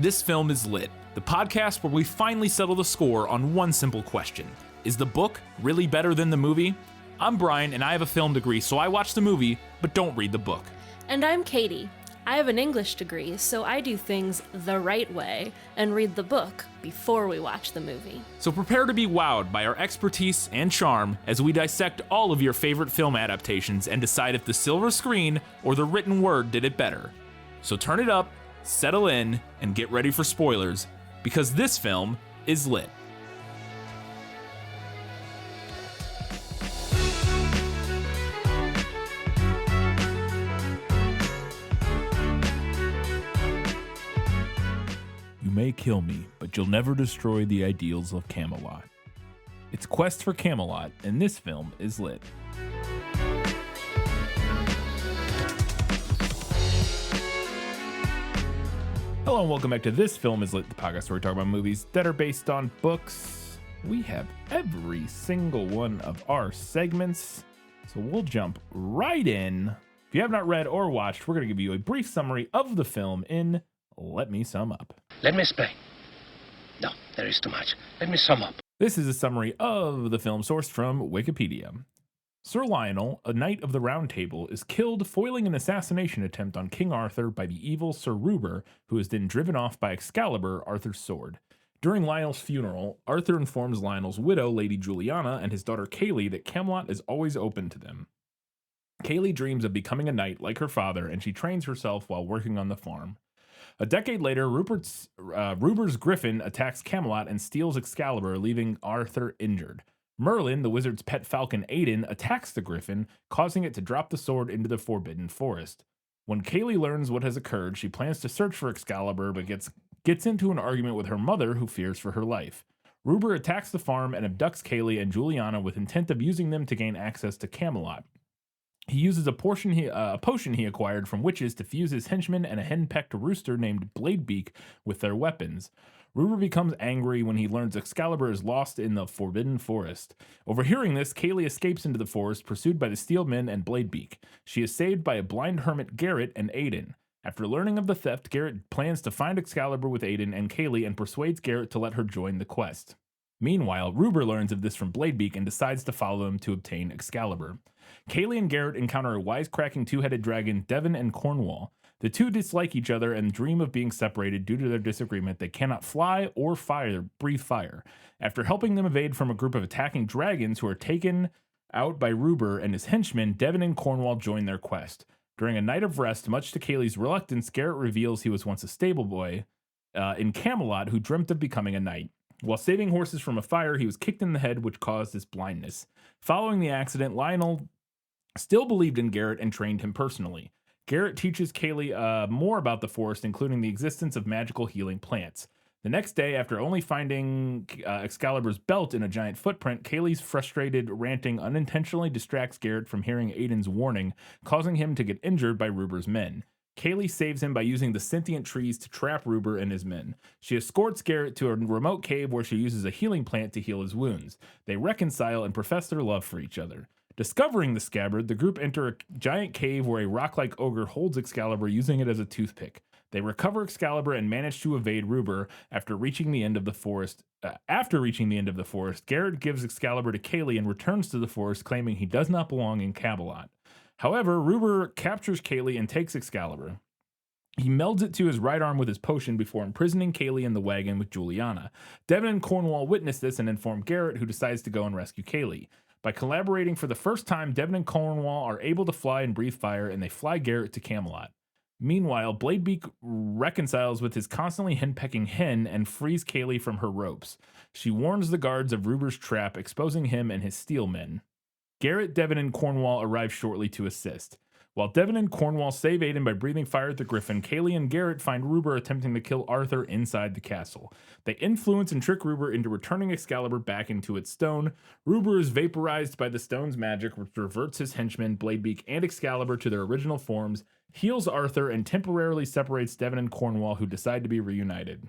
This Film is Lit, the podcast where we finally settle the score on one simple question. Is the book really better than the movie? I'm Brian, and I have a film degree, so I watch the movie, but don't read the book. And I'm Katie. I have an English degree, so I do things the right way and read the book before we watch the movie. So prepare to be wowed by our expertise and charm as we dissect all of your favorite film adaptations and decide if the silver screen or the written word did it better. So turn it up, settle in, and get ready for spoilers, because this film is lit. You may kill me, but you'll never destroy the ideals of Camelot. It's Quest for Camelot, and this film is lit. Hello and welcome back to This Film is Lit, the podcast where we talk about movies that are based on books. We have every single one of our segments, so we'll jump right in. If you have not read or watched, we're going to give you a brief summary of the film in Let Me Sum Up. Let me explain. No, there is too much. Let me sum up. This is a summary of the film sourced from Wikipedia. Sir Lionel, a knight of the Round Table, is killed foiling an assassination attempt on King Arthur by the evil Sir Ruber, who is then driven off by Excalibur, Arthur's sword. During Lionel's funeral, Arthur informs Lionel's widow, Lady Juliana, and his daughter Kaylee that Camelot is always open to them. Kaylee dreams of becoming a knight like her father, and she trains herself while working on the farm. A decade later, Ruber's griffin attacks Camelot and steals Excalibur, leaving Arthur injured. Merlin, the wizard's pet falcon Aiden, attacks the griffin, causing it to drop the sword into the forbidden forest. When Kaylee learns what has occurred, she plans to search for Excalibur, but gets into an argument with her mother, who fears for her life. Ruber attacks the farm and abducts Kaylee and Juliana with intent of using them to gain access to Camelot. He uses a potion he acquired from witches to fuse his henchman and a hen-pecked rooster named Bladebeak with their weapons. Ruber becomes angry when he learns Excalibur is lost in the Forbidden Forest. Overhearing this, Kaylee escapes into the forest, pursued by the Steel Men and Bladebeak. She is saved by a blind hermit Garrett and Aiden. After learning of the theft, Garrett plans to find Excalibur with Aiden and Kaylee and persuades Garrett to let her join the quest. Meanwhile, Ruber learns of this from Bladebeak and decides to follow him to obtain Excalibur. Kaylee and Garrett encounter a wisecracking two-headed dragon, Devon and Cornwall. The two dislike each other and dream of being separated due to their disagreement. They cannot fly or breathe fire. After helping them evade from a group of attacking dragons who are taken out by Ruber and his henchmen, Devon and Cornwall join their quest. During a night of rest, much to Kaylee's reluctance, Garrett reveals he was once a stable boy in Camelot who dreamt of becoming a knight. While saving horses from a fire, he was kicked in the head, which caused his blindness. Following the accident, Lionel still believed in Garrett and trained him personally. Garrett teaches Kaylee more about the forest, including the existence of magical healing plants. The next day, after only finding Excalibur's belt in a giant footprint, Kaylee's frustrated ranting unintentionally distracts Garrett from hearing Aiden's warning, causing him to get injured by Ruber's men. Kaylee saves him by using the sentient trees to trap Ruber and his men. She escorts Garrett to a remote cave where she uses a healing plant to heal his wounds. They reconcile and profess their love for each other. Discovering the scabbard, the group enter a giant cave where a rock-like ogre holds Excalibur, using it as a toothpick. They recover Excalibur and manage to evade Ruber after reaching the end of the forest. Garrett gives Excalibur to Kaylee and returns to the forest, claiming he does not belong in Camelot. However, Ruber captures Kaylee and takes Excalibur. He melds it to his right arm with his potion before imprisoning Kaylee in the wagon with Juliana. Devon and Cornwall witness this and inform Garrett, who decides to go and rescue Kaylee. By collaborating for the first time, Devon and Cornwall are able to fly and breathe fire, and they fly Garrett to Camelot. Meanwhile, Bladebeak reconciles with his constantly henpecking hen and frees Kaylee from her ropes. She warns the guards of Ruber's trap, exposing him and his steel men. Garrett, Devon, and Cornwall arrive shortly to assist. While Devon and Cornwall save Aiden by breathing fire at the griffin, Kaylee and Garrett find Ruber attempting to kill Arthur inside the castle. They influence and trick Ruber into returning Excalibur back into its stone. Ruber is vaporized by the stone's magic, which reverts his henchmen, Bladebeak and Excalibur, to their original forms, heals Arthur, and temporarily separates Devon and Cornwall, who decide to be reunited.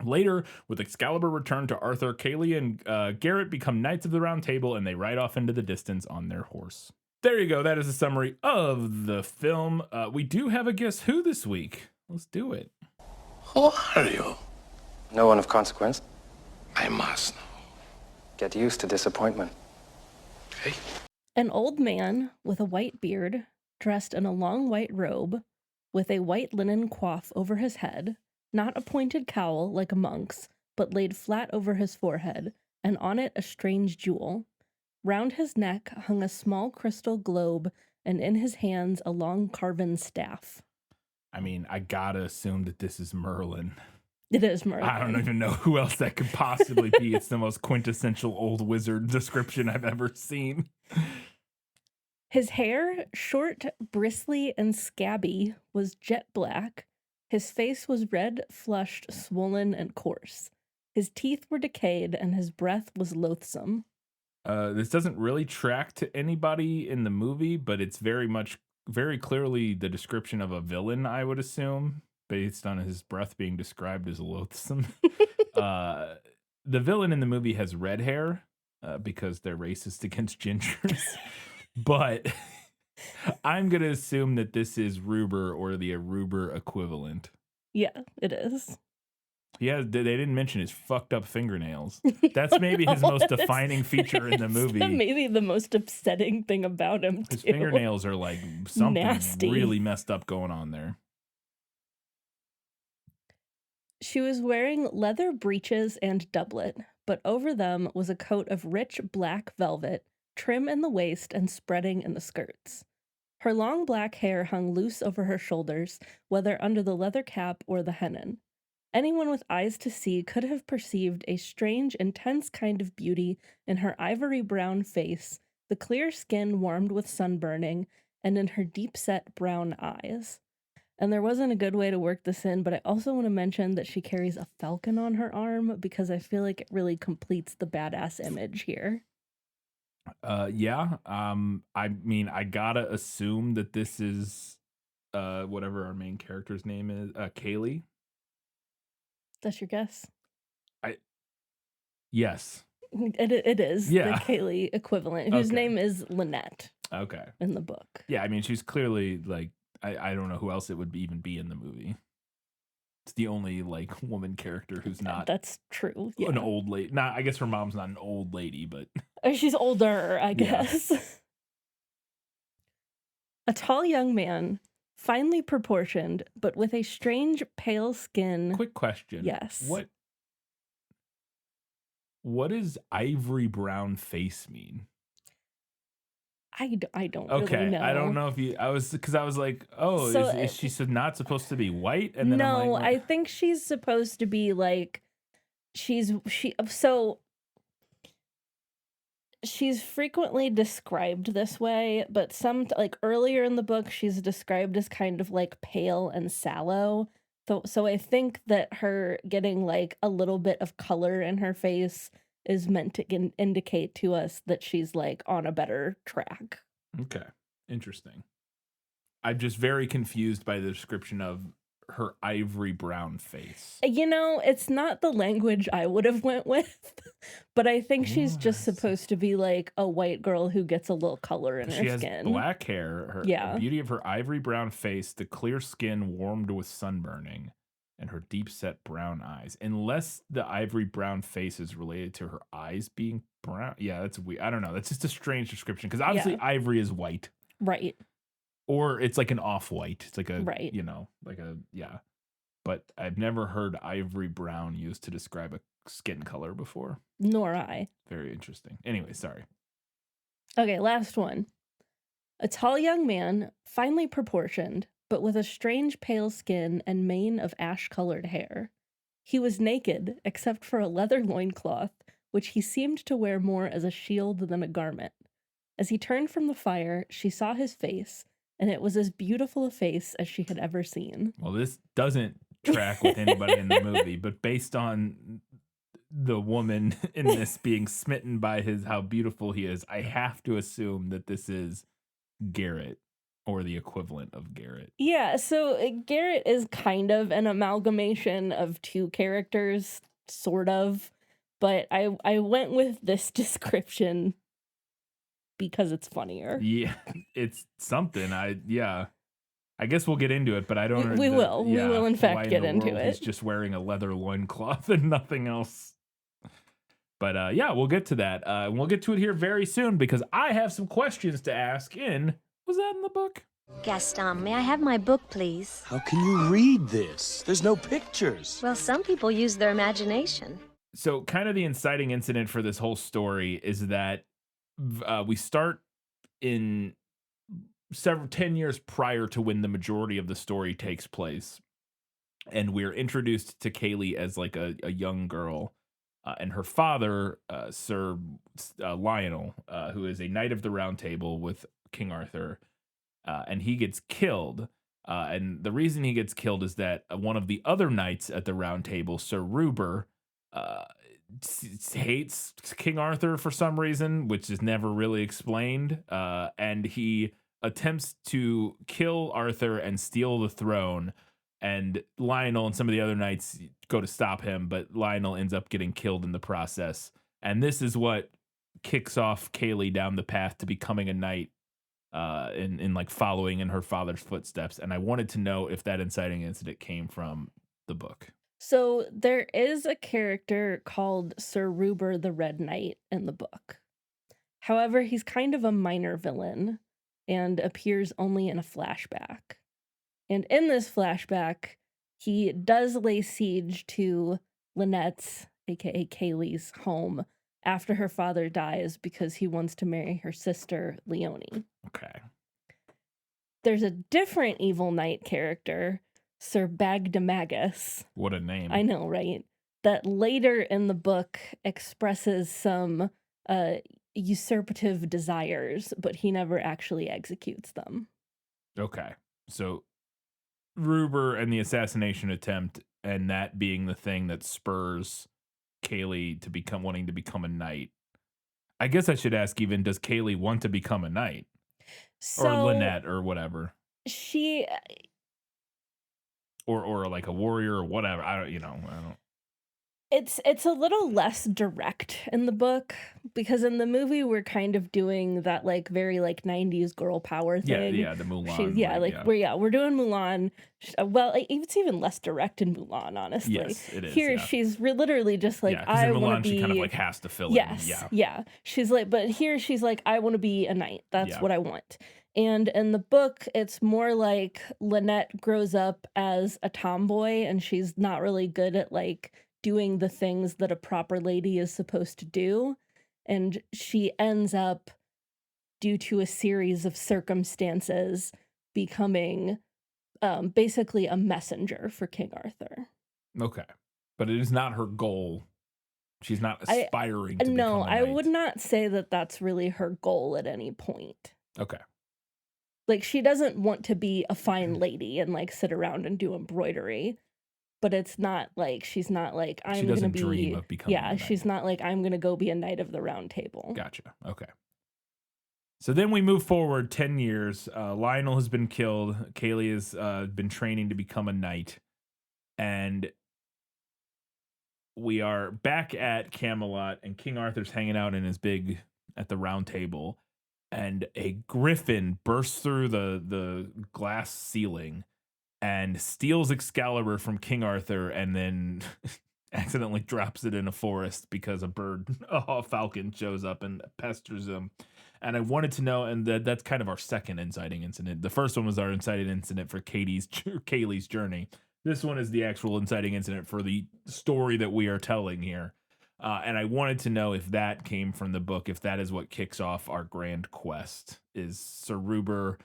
Later, with Excalibur returned to Arthur, Kaylee and Garrett become Knights of the Round Table, and they ride off into the distance on their horse. There you go. That is a summary of the film. We do have a Guess Who this week. Let's do it. Who are you? No one of consequence. I must know. Get used to disappointment. Okay? An old man with a white beard, dressed in a long white robe, with a white linen coif over his head, not a pointed cowl like a monk's, but laid flat over his forehead, and on it a strange jewel. Round his neck hung a small crystal globe, and in his hands a long carven staff. I mean, I gotta assume that this is Merlin. It is Merlin. I don't even know who else that could possibly be. It's the most quintessential old wizard description I've ever seen. His hair, short, bristly, and scabby, was jet black. His face was red, flushed, swollen, and coarse. His teeth were decayed, and his breath was loathsome. This doesn't really track to anybody in the movie, but it's very clearly the description of a villain, I would assume, based on his breath being described as loathsome. The villain in the movie has red hair because they're racist against gingers. But I'm going to assume that this is Ruber or the Aruber equivalent. Yeah, it is. Yeah, they didn't mention his fucked up fingernails. That's maybe his most defining feature in the movie. Maybe the most upsetting thing about him, His too. fingernails are like something Nasty. really messed up going on there. She was wearing leather breeches and doublet, but over them was a coat of rich black velvet, trim in the waist and spreading in the skirts. Her long black hair hung loose over her shoulders, whether under the leather cap or the hennin. Anyone with eyes to see could have perceived a strange, intense kind of beauty in her ivory brown face, the clear skin warmed with sunburning, and in her deep-set brown eyes. And there wasn't a good way to work this in, but I also want to mention that she carries a falcon on her arm because I feel like it really completes the badass image here. Yeah. I mean, I gotta assume that this is whatever our main character's name is, Kaylee. That's your guess? Yes. It is Yeah. the Kaylee equivalent, whose Okay. name is Lynette Okay. in the book. Yeah, I mean, she's clearly like, I don't know who else it would even be in the movie. It's the only like woman character who's not That's true. Yeah. an old lady. Not, I guess her mom's not an old lady, but She's older, I Yeah. guess. A tall young man, finely proportioned, but with a strange pale skin. quick question. Yes. What does ivory brown face mean? I don't Okay, really know. I don't know if I was like, oh, So, is she not supposed to be white? And then No, I'm I like, think she's supposed to be like she's frequently described this way, but some like earlier in the book she's described as kind of like pale and sallow. So I think that her getting like a little bit of color in her face is meant to indicate to us that she's like on a better track. okay, interesting. I'm just very confused by the description of her ivory brown face. You know, it's not the language I would have went with, but I think she's just What? supposed to be like a white girl who gets a little color in She her has skin. black hair, Yeah. the beauty of her ivory brown face, the clear skin warmed with sunburning, and her deep set brown eyes. Unless the ivory brown face is related to her eyes being brown. Yeah, that's weird. I don't know. That's just a strange description because obviously ivory is white. Right. Or it's like an off-white. It's like a, Right. you know, like a, yeah. But I've never heard ivory brown used to describe a skin color before. Nor I. Very interesting. Anyway, sorry. Okay, last one. A tall young man, finely proportioned, but with a strange pale skin and mane of ash-colored hair. He was naked, except for a leather loincloth, which he seemed to wear more as a shield than a garment. As he turned from the fire, she saw his face, and it was as beautiful a face as she had ever seen. Well, this doesn't track with anybody in the movie, but based on the woman in this being smitten by how beautiful he is, I have to assume that this is Garrett or the equivalent of Garrett. Yeah, so Garrett is kind of an amalgamation of two characters, sort of, but I went with this description because it's funnier. Yeah, it's something. I guess we'll get into it, but I don't. We will. We will, in fact, why get in the into world He's it. just wearing a leather loincloth and nothing else. But yeah, we'll get to that. And we'll get to it here very soon because I have some questions to ask. Was that in the book? Gaston, may I have my book, please? How can you read this? There's no pictures. Well, some people use their imagination. So, kind of the inciting incident for this whole story is that we start in 10 years prior to when the majority of the story takes place. And we're introduced to Kaylee as like a young girl. And her father, Sir Lionel, who is a knight of the Round Table with King Arthur, and he gets killed. And the reason he gets killed is that one of the other knights at the Round Table, Sir Ruber, hates King Arthur for some reason, which is never really explained. And he attempts to kill Arthur and steal the throne. And Lionel and some of the other knights go to stop him, but Lionel ends up getting killed in the process. And this is what kicks off Kaylee down the path to becoming a knight, in like following in her father's footsteps. And I wanted to know if that inciting incident came from the book. So there is a character called Sir Ruber the Red Knight in the book. However, he's kind of a minor villain and appears only in a flashback. And in this flashback, he does lay siege to Lynette's, aka Kaylee's, home after her father dies because he wants to marry her sister, Leonie. Okay. There's a different evil knight character, Sir Bagdemagus. What a name. I know, right? That later in the book expresses some usurpative desires, but he never actually executes them. Okay. So Ruber and the assassination attempt, and that being the thing that spurs Kaylee to wanting to become a knight. I guess I should ask even, does Kaylee want to become a knight? So or Lynette or whatever. She or like a warrior or whatever. I don't. It's a little less direct in the book because in the movie we're kind of doing that like very like 90s girl power thing. Yeah, the Mulan. We're doing Mulan. Well, it's even less direct in Mulan, honestly. Yes, it is. Here she's literally just like, I want to be. She kind of like has to fill yes, in. Yeah. She's like, but here she's like, I want to be a knight. That's what I want. And in the book, it's more like Lynette grows up as a tomboy and she's not really good at like doing the things that a proper lady is supposed to do. And she ends up, due to a series of circumstances, becoming basically a messenger for King Arthur. Okay. But it is not her goal. She's not aspiring to become a knight. No, I would not say that that's really her goal at any point. Okay. Like, she doesn't want to be a fine lady and like sit around and do embroidery. But it's not like, she's not like, I'm going to be. Dream of becoming a knight. She's not like, I'm going to go be a knight of the Round Table. Gotcha. Okay. So then we move forward 10 years. Lionel has been killed. Kaylee has been training to become a knight. And we are back at Camelot, and King Arthur's hanging out in his at the Round Table. And a griffin bursts through the glass ceiling and steals Excalibur from King Arthur and then accidentally drops it in a forest because a falcon shows up and pesters him. And I wanted to know, and that's kind of our second inciting incident. The first one was our inciting incident for Kaylee's journey. This one is the actual inciting incident for the story that we are telling here. And I wanted to know if that came from the book, if that is what kicks off our grand quest, is Sir Ruber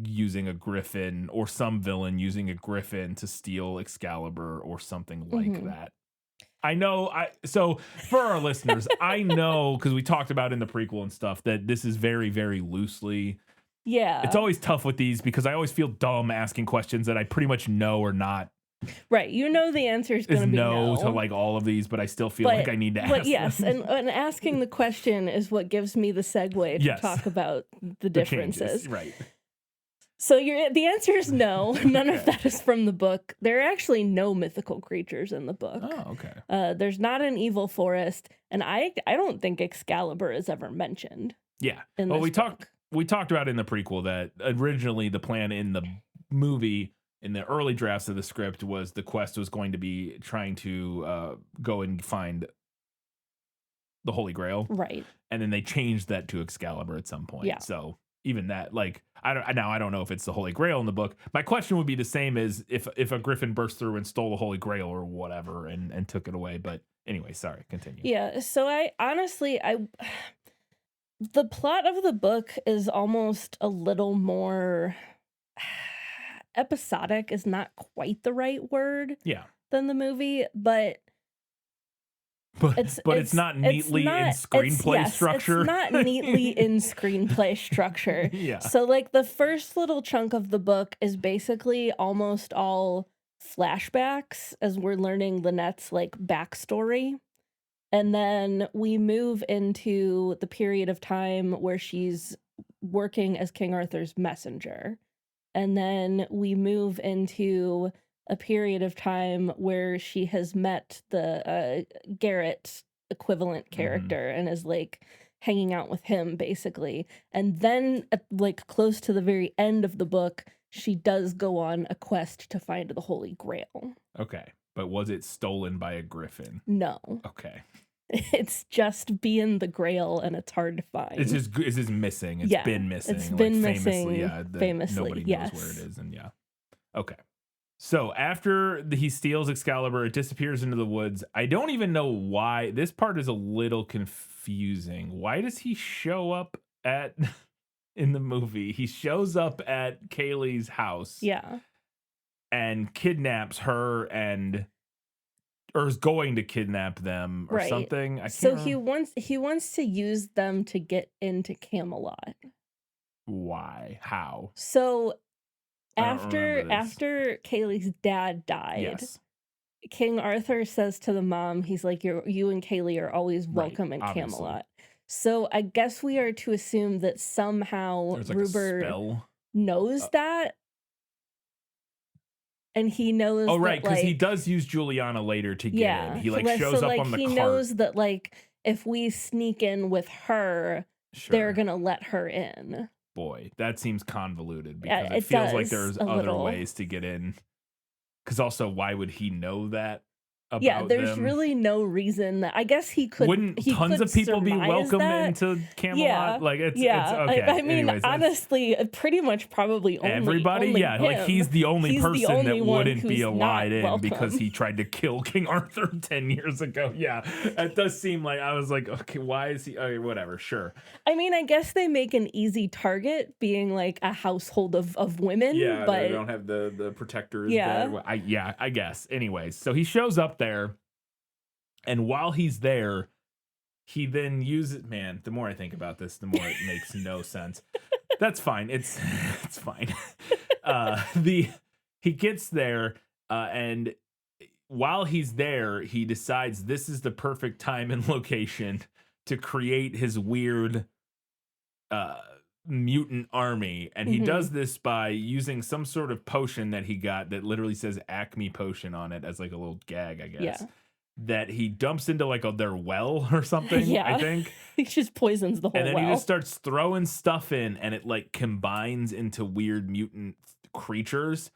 using a griffin or some villain using a griffin to steal Excalibur or something like that. I know. So for our listeners, I know, because we talked about in the prequel and stuff, that this is very, very loosely. Yeah. It's always tough with these because I always feel dumb asking questions that I pretty much know or not. Right. You know the answer is going to be no to like all of these, but I still feel like I need to ask. But yes, and asking the question is what gives me the segue to talk about the differences. Changes, right. So the answer is no. None of that is from the book. There are actually no mythical creatures in the book. Oh, okay. There's not an evil forest, and I don't think Excalibur is ever mentioned. Yeah. Well, we talked about in the prequel that originally the plan in the movie in the early drafts of the script was the quest was going to be trying to go and find the Holy Grail. Right. And then they changed that to Excalibur at some point. Yeah. So even that, like, I don't know if it's the Holy Grail in the book. My question would be the same as if a griffin burst through and stole the Holy Grail or whatever and took it away. But anyway, sorry, continue. Yeah. So I honestly, the plot of the book is almost a little more episodic is not quite the right word Yeah. than the movie, but it's not neatly in screenplay structure. It's not neatly in screenplay structure. Yeah. So like the first little chunk of the book is basically almost all flashbacks as we're learning Lynette's like backstory. And then we move into the period of time where she's working as King Arthur's messenger. And then we move into a period of time where she has met the Garrett equivalent character and is like hanging out with him basically. And then like close to the very end of the book, she does go on a quest to find the Holy Grail. Okay. But was it stolen by a griffin? No. Okay. It's just being the Grail and it's hard to find. It's just missing. It's been missing. It's been missing. Famously, nobody knows where it is. And yeah. Okay. So after he steals Excalibur, it disappears into the woods. I don't even know why. This part is a little confusing. Why does he show up in the movie? He shows up at Kaylee's house. Yeah. And kidnaps her or is going to kidnap them or something. I can't remember. he wants to use them to get into Camelot. Why? How? So after Kaylee's dad died, yes. King Arthur says to the mom, he's like, you and Kaylee are always welcome in obviously. Camelot. So I guess we are to assume that somehow There's like Ruber a spell. knows that. And he knows right, because he like, does use Juliana later to get in. He like shows up on the he cart. knows that like if we sneak in with her, they're gonna let her in. Boy, that seems convoluted because Yeah, it feels like does there's a other little. ways to get in. Because also, why would he know that about Yeah, there's them? really no reason that I guess he could. Wouldn't he tons could of people be surmise welcome that. into Camelot? Yeah, Like it's yeah. okay. I mean, Anyways, honestly, pretty much probably only everybody. only Yeah, him. like he's the only He's the person only that one wouldn't be who's allowed not in welcome. because he tried to kill King Arthur 10 years ago. Yeah, it does seem like I was like, okay, why is he? Okay, whatever, sure. I mean, I guess they make an easy target being like a household of women. Yeah, but they don't have the protectors. Yeah. There. I guess. Anyways, so he shows up there. And while he's there, he then uses. Man, the more I think about this, the more it makes no sense. That's fine. It's fine. He gets there, and while he's there, he decides this is the perfect time and location to create his weird mutant army. And he does this by using some sort of potion that he got that literally says Acme Potion on it as like a little gag, I guess. Yeah. That he dumps into like their well or something, Yeah. I think. he just poisons the whole And then well. he just starts throwing stuff in and it like combines into weird mutant creatures.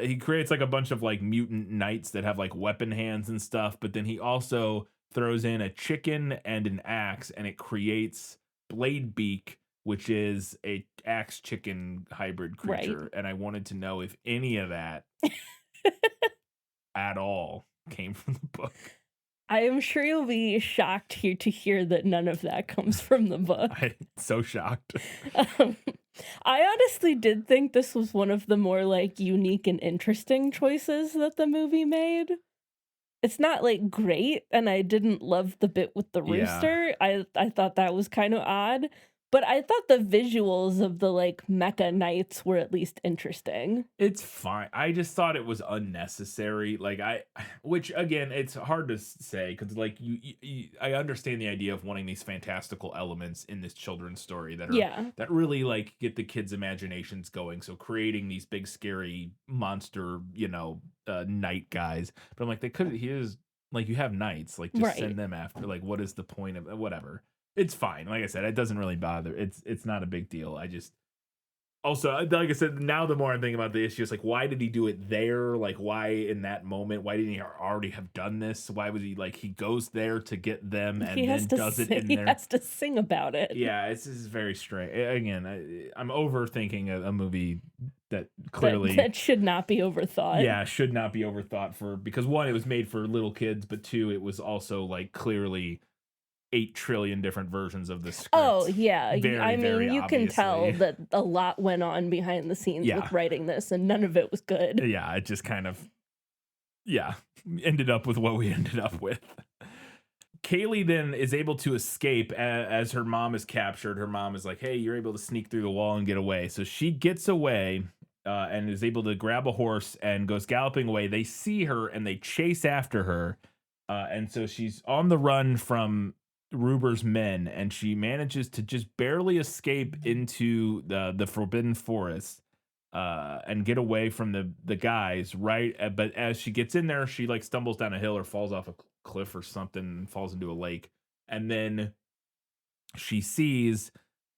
He creates like a bunch of like mutant knights that have like weapon hands and stuff, but then he also throws in a chicken and an axe and it creates Blade Beak, which is a axe chicken hybrid creature. Right. And I wanted to know if any of that at all came from the book. I am sure you'll be shocked here to hear that none of that comes from the book. I'm so shocked. I honestly did think this was one of the more like unique and interesting choices that the movie made. It's not like great, and I didn't love the bit with the rooster. I thought that was kind of odd. But I thought the visuals of the like mecha knights were at least interesting. It's fine. I just thought it was unnecessary. Like which again, it's hard to say because like I understand the idea of wanting these fantastical elements in this children's story that are that really like get the kids' imaginations going. So creating these big scary monster, knight guys. But I'm like, he is like you have knights, like just send them after. Like, what is the point of whatever? It's fine. Like I said, it doesn't really bother. It's not a big deal. I just Also, like I said, now the more I'm thinking about the issue, it's like, why did he do it there? Like, why in that moment? Why didn't he already have done this? Why was he like, he goes there to get them and He has then to does it sing, in he there? has to sing about it. Yeah, this is very strange. Again, I'm overthinking a movie that clearly That should not be overthought. yeah, should not be overthought because one, it was made for little kids, but two, it was also like clearly 8 trillion different versions of the script. Oh, yeah. Very, I mean, very you can tell obviously. that a lot went on behind the scenes Yeah. with writing this, and none of it was good. Yeah, it just kind of, ended up with what we ended up with. Kaylee then is able to escape as her mom is captured. Her mom is like, hey, you're able to sneak through the wall and get away. So she gets away and is able to grab a horse and goes galloping away. They see her and they chase after her. And so she's on the run from Ruber's men, and she manages to just barely escape into the Forbidden Forest and get away from the guys, right? But as she gets in there, she like stumbles down a hill or falls off a cliff or something and falls into a lake. And then she sees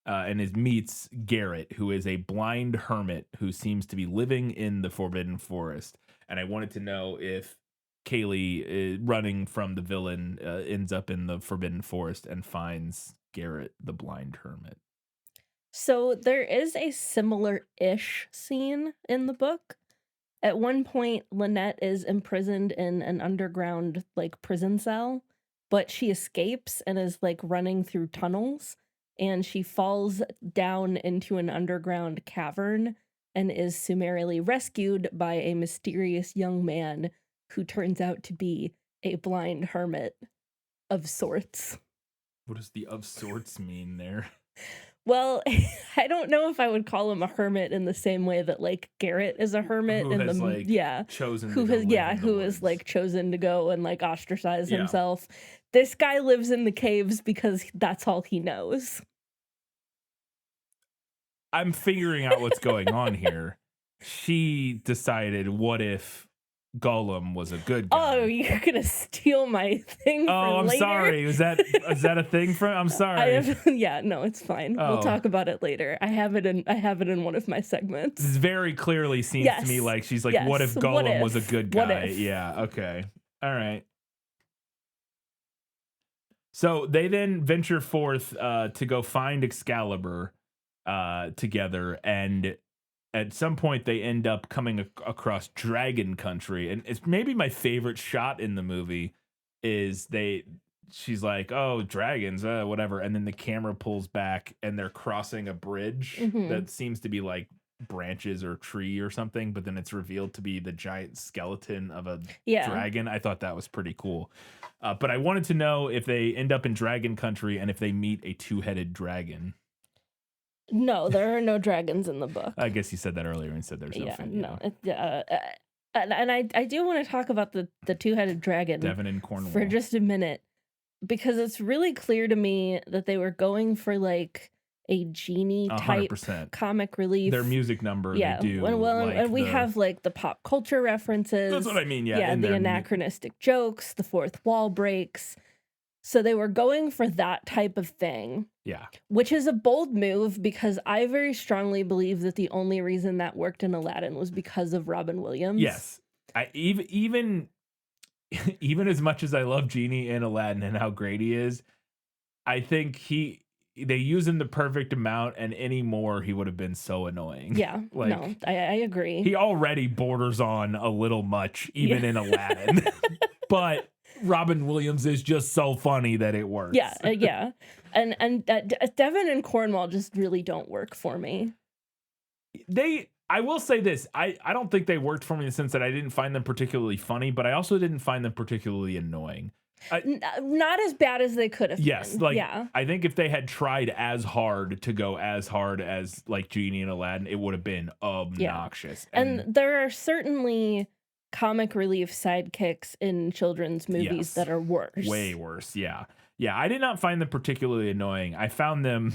and meets Garrett, who is a blind hermit who seems to be living in the Forbidden Forest. And I wanted to know if Kaylee, running from the villain, ends up in the Forbidden Forest and finds Garrett, the blind hermit. So there is a similar-ish scene in the book. At one point, Lynette is imprisoned in an underground like prison cell, but she escapes and is like running through tunnels, and she falls down into an underground cavern and is summarily rescued by a mysterious young man who turns out to be a blind hermit of sorts. What does the of sorts mean there? Well, I don't know if I would call him a hermit in the same way that like Garrett is a hermit Who in has, the like, who chosen to go has live in the who has woods. like chosen to go and like ostracize Yeah. himself. This guy lives in the caves because that's all he knows. I'm figuring out what's going on here. She decided, what if Gollum was a good guy? Oh, you're gonna steal my thing. Oh, for I'm later? sorry. Is that a thing for? I'm sorry. Yeah, no, it's fine. We'll Oh. talk about it later. I have it in one of my segments. This very clearly seems to me Yes. like she's like, Yes. what if What Gollum was a if? good What guy? if? Yeah, okay. All right. So they then venture forth to go find Excalibur together, and at some point they end up coming across Dragon Country, and it's maybe my favorite shot in the movie is she's like, oh, dragons, whatever, and then the camera pulls back and they're crossing a bridge Mhm. that seems to be like branches or tree or something, but then it's revealed to be the giant skeleton of a Yeah. dragon. I thought that was pretty cool. But I wanted to know if they end up in Dragon Country and if they meet a two-headed dragon. No, there are no dragons in the book. I guess you said that earlier and said there's no fin. No. And I do want to talk about the two-headed dragon Devon and Cornwall. for just a minute, because it's really clear to me that they were going for like a genie type 100%. comic relief. Their music number, yeah. they do. And we have like the pop culture references. That's what I mean. Yeah, Yeah, in the their anachronistic jokes, the fourth wall breaks. So they were going for that type of thing, yeah. which is a bold move because I very strongly believe that the only reason that worked in Aladdin was because of Robin Williams. Yes. Even as much as I love Genie in Aladdin and how great he is, I think they use him the perfect amount, and any more he would have been so annoying. Yeah, like, no, I agree. He already borders on a little much, even in Aladdin. But Robin Williams is just so funny that it works. Yeah, yeah. And Devon and Cornwall just really don't work for me. I will say this. I don't think they worked for me in the sense that I didn't find them particularly funny, but I also didn't find them particularly annoying. Not as bad as they could have yes, been. like yeah. I think if they had tried as hard to go as hard as like Genie and Aladdin, it would have been obnoxious. Yeah. And there are certainly comic relief sidekicks in children's movies that are worse. Way worse, yeah. Yeah, I did not find them particularly annoying. I found them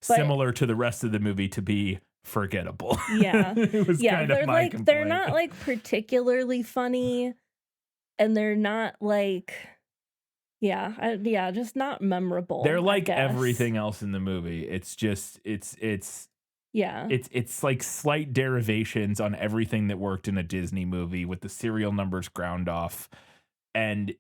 similar to the rest of the movie to be forgettable. Yeah. It was kind of my complaint. They're not like particularly funny, and they're not like just not memorable. They're like everything else in the movie. It's just it's Yeah. It's like slight derivations on everything that worked in a Disney movie with the serial numbers ground off. And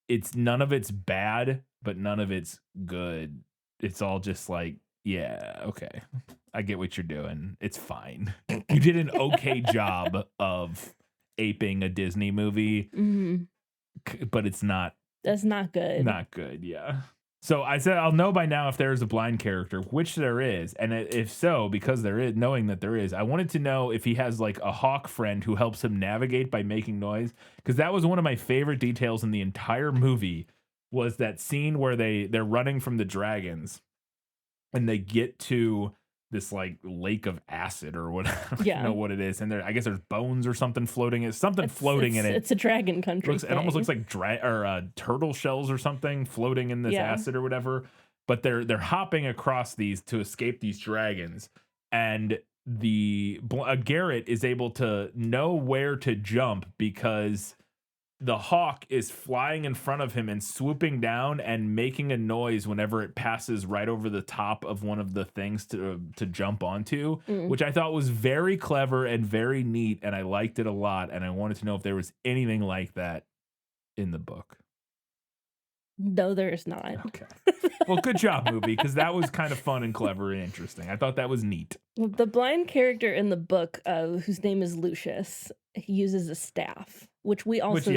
it's none of it's bad, but none of it's good. It's all just like, yeah, okay. I get what you're doing. It's fine. You did an okay job of aping a Disney movie, but it's not. That's not good. Not good, yeah. So I said I'll know by now if there is a blind character, which there is, and if so, because there is, knowing that there is, I wanted to know if he has like a hawk friend who helps him navigate by making noise, because that was one of my favorite details in the entire movie. Was that scene where they're running from the dragons, and they get to this like lake of acid or whatever. I don't know what it is, and I guess there's bones or something floating. It's floating in it. It's a dragon country. It almost looks like turtle shells or something floating in this acid or whatever. But they're hopping across these to escape these dragons, and Garrett is able to know where to jump because the hawk is flying in front of him and swooping down and making a noise whenever it passes right over the top of one of the things to jump onto, which I thought was very clever and very neat, and I liked it a lot, and I wanted to know if there was anything like that in the book. No, there is not. Okay. Well, good job, movie, because that was kind of fun and clever and interesting. I thought that was neat. Well, the blind character in the book, whose name is Lucius, he uses a staff, which we also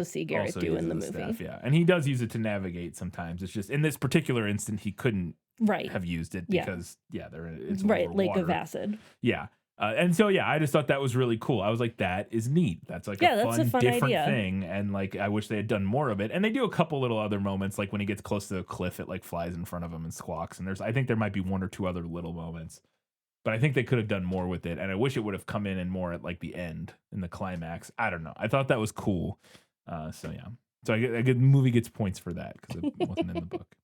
see Garrett do in the movie. Staff, yeah, and he does use it to navigate sometimes. It's just in this particular instant he couldn't have used it because it's Lake water. of Acid. Yeah. And so, I just thought that was really cool. I was like, that is neat. That's like a fun different idea. thing. And like, I wish they had done more of it. And they do a couple little other moments, like when he gets close to the cliff, it like flies in front of him and squawks. And I think there might be one or two other little moments, but I think they could have done more with it. And I wish it would have come in and more at like the end in the climax. I don't know. I thought that was cool. So a good movie gets points for that because it wasn't in the book.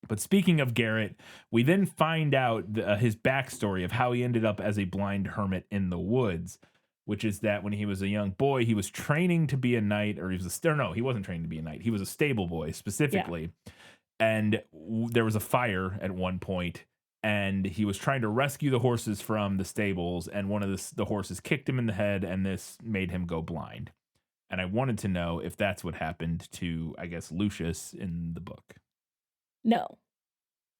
But speaking of Garrett, we then find out his backstory of how he ended up as a blind hermit in the woods, which is that when he was a young boy, he was training to be a knight, or he wasn't training to be a knight. He was a stable boy specifically. Yeah. And there was a fire at one point, and he was trying to rescue the horses from the stables, and one of the horses kicked him in the head, and this made him go blind. And I wanted to know if that's what happened to, I guess, Lucius in the book. No.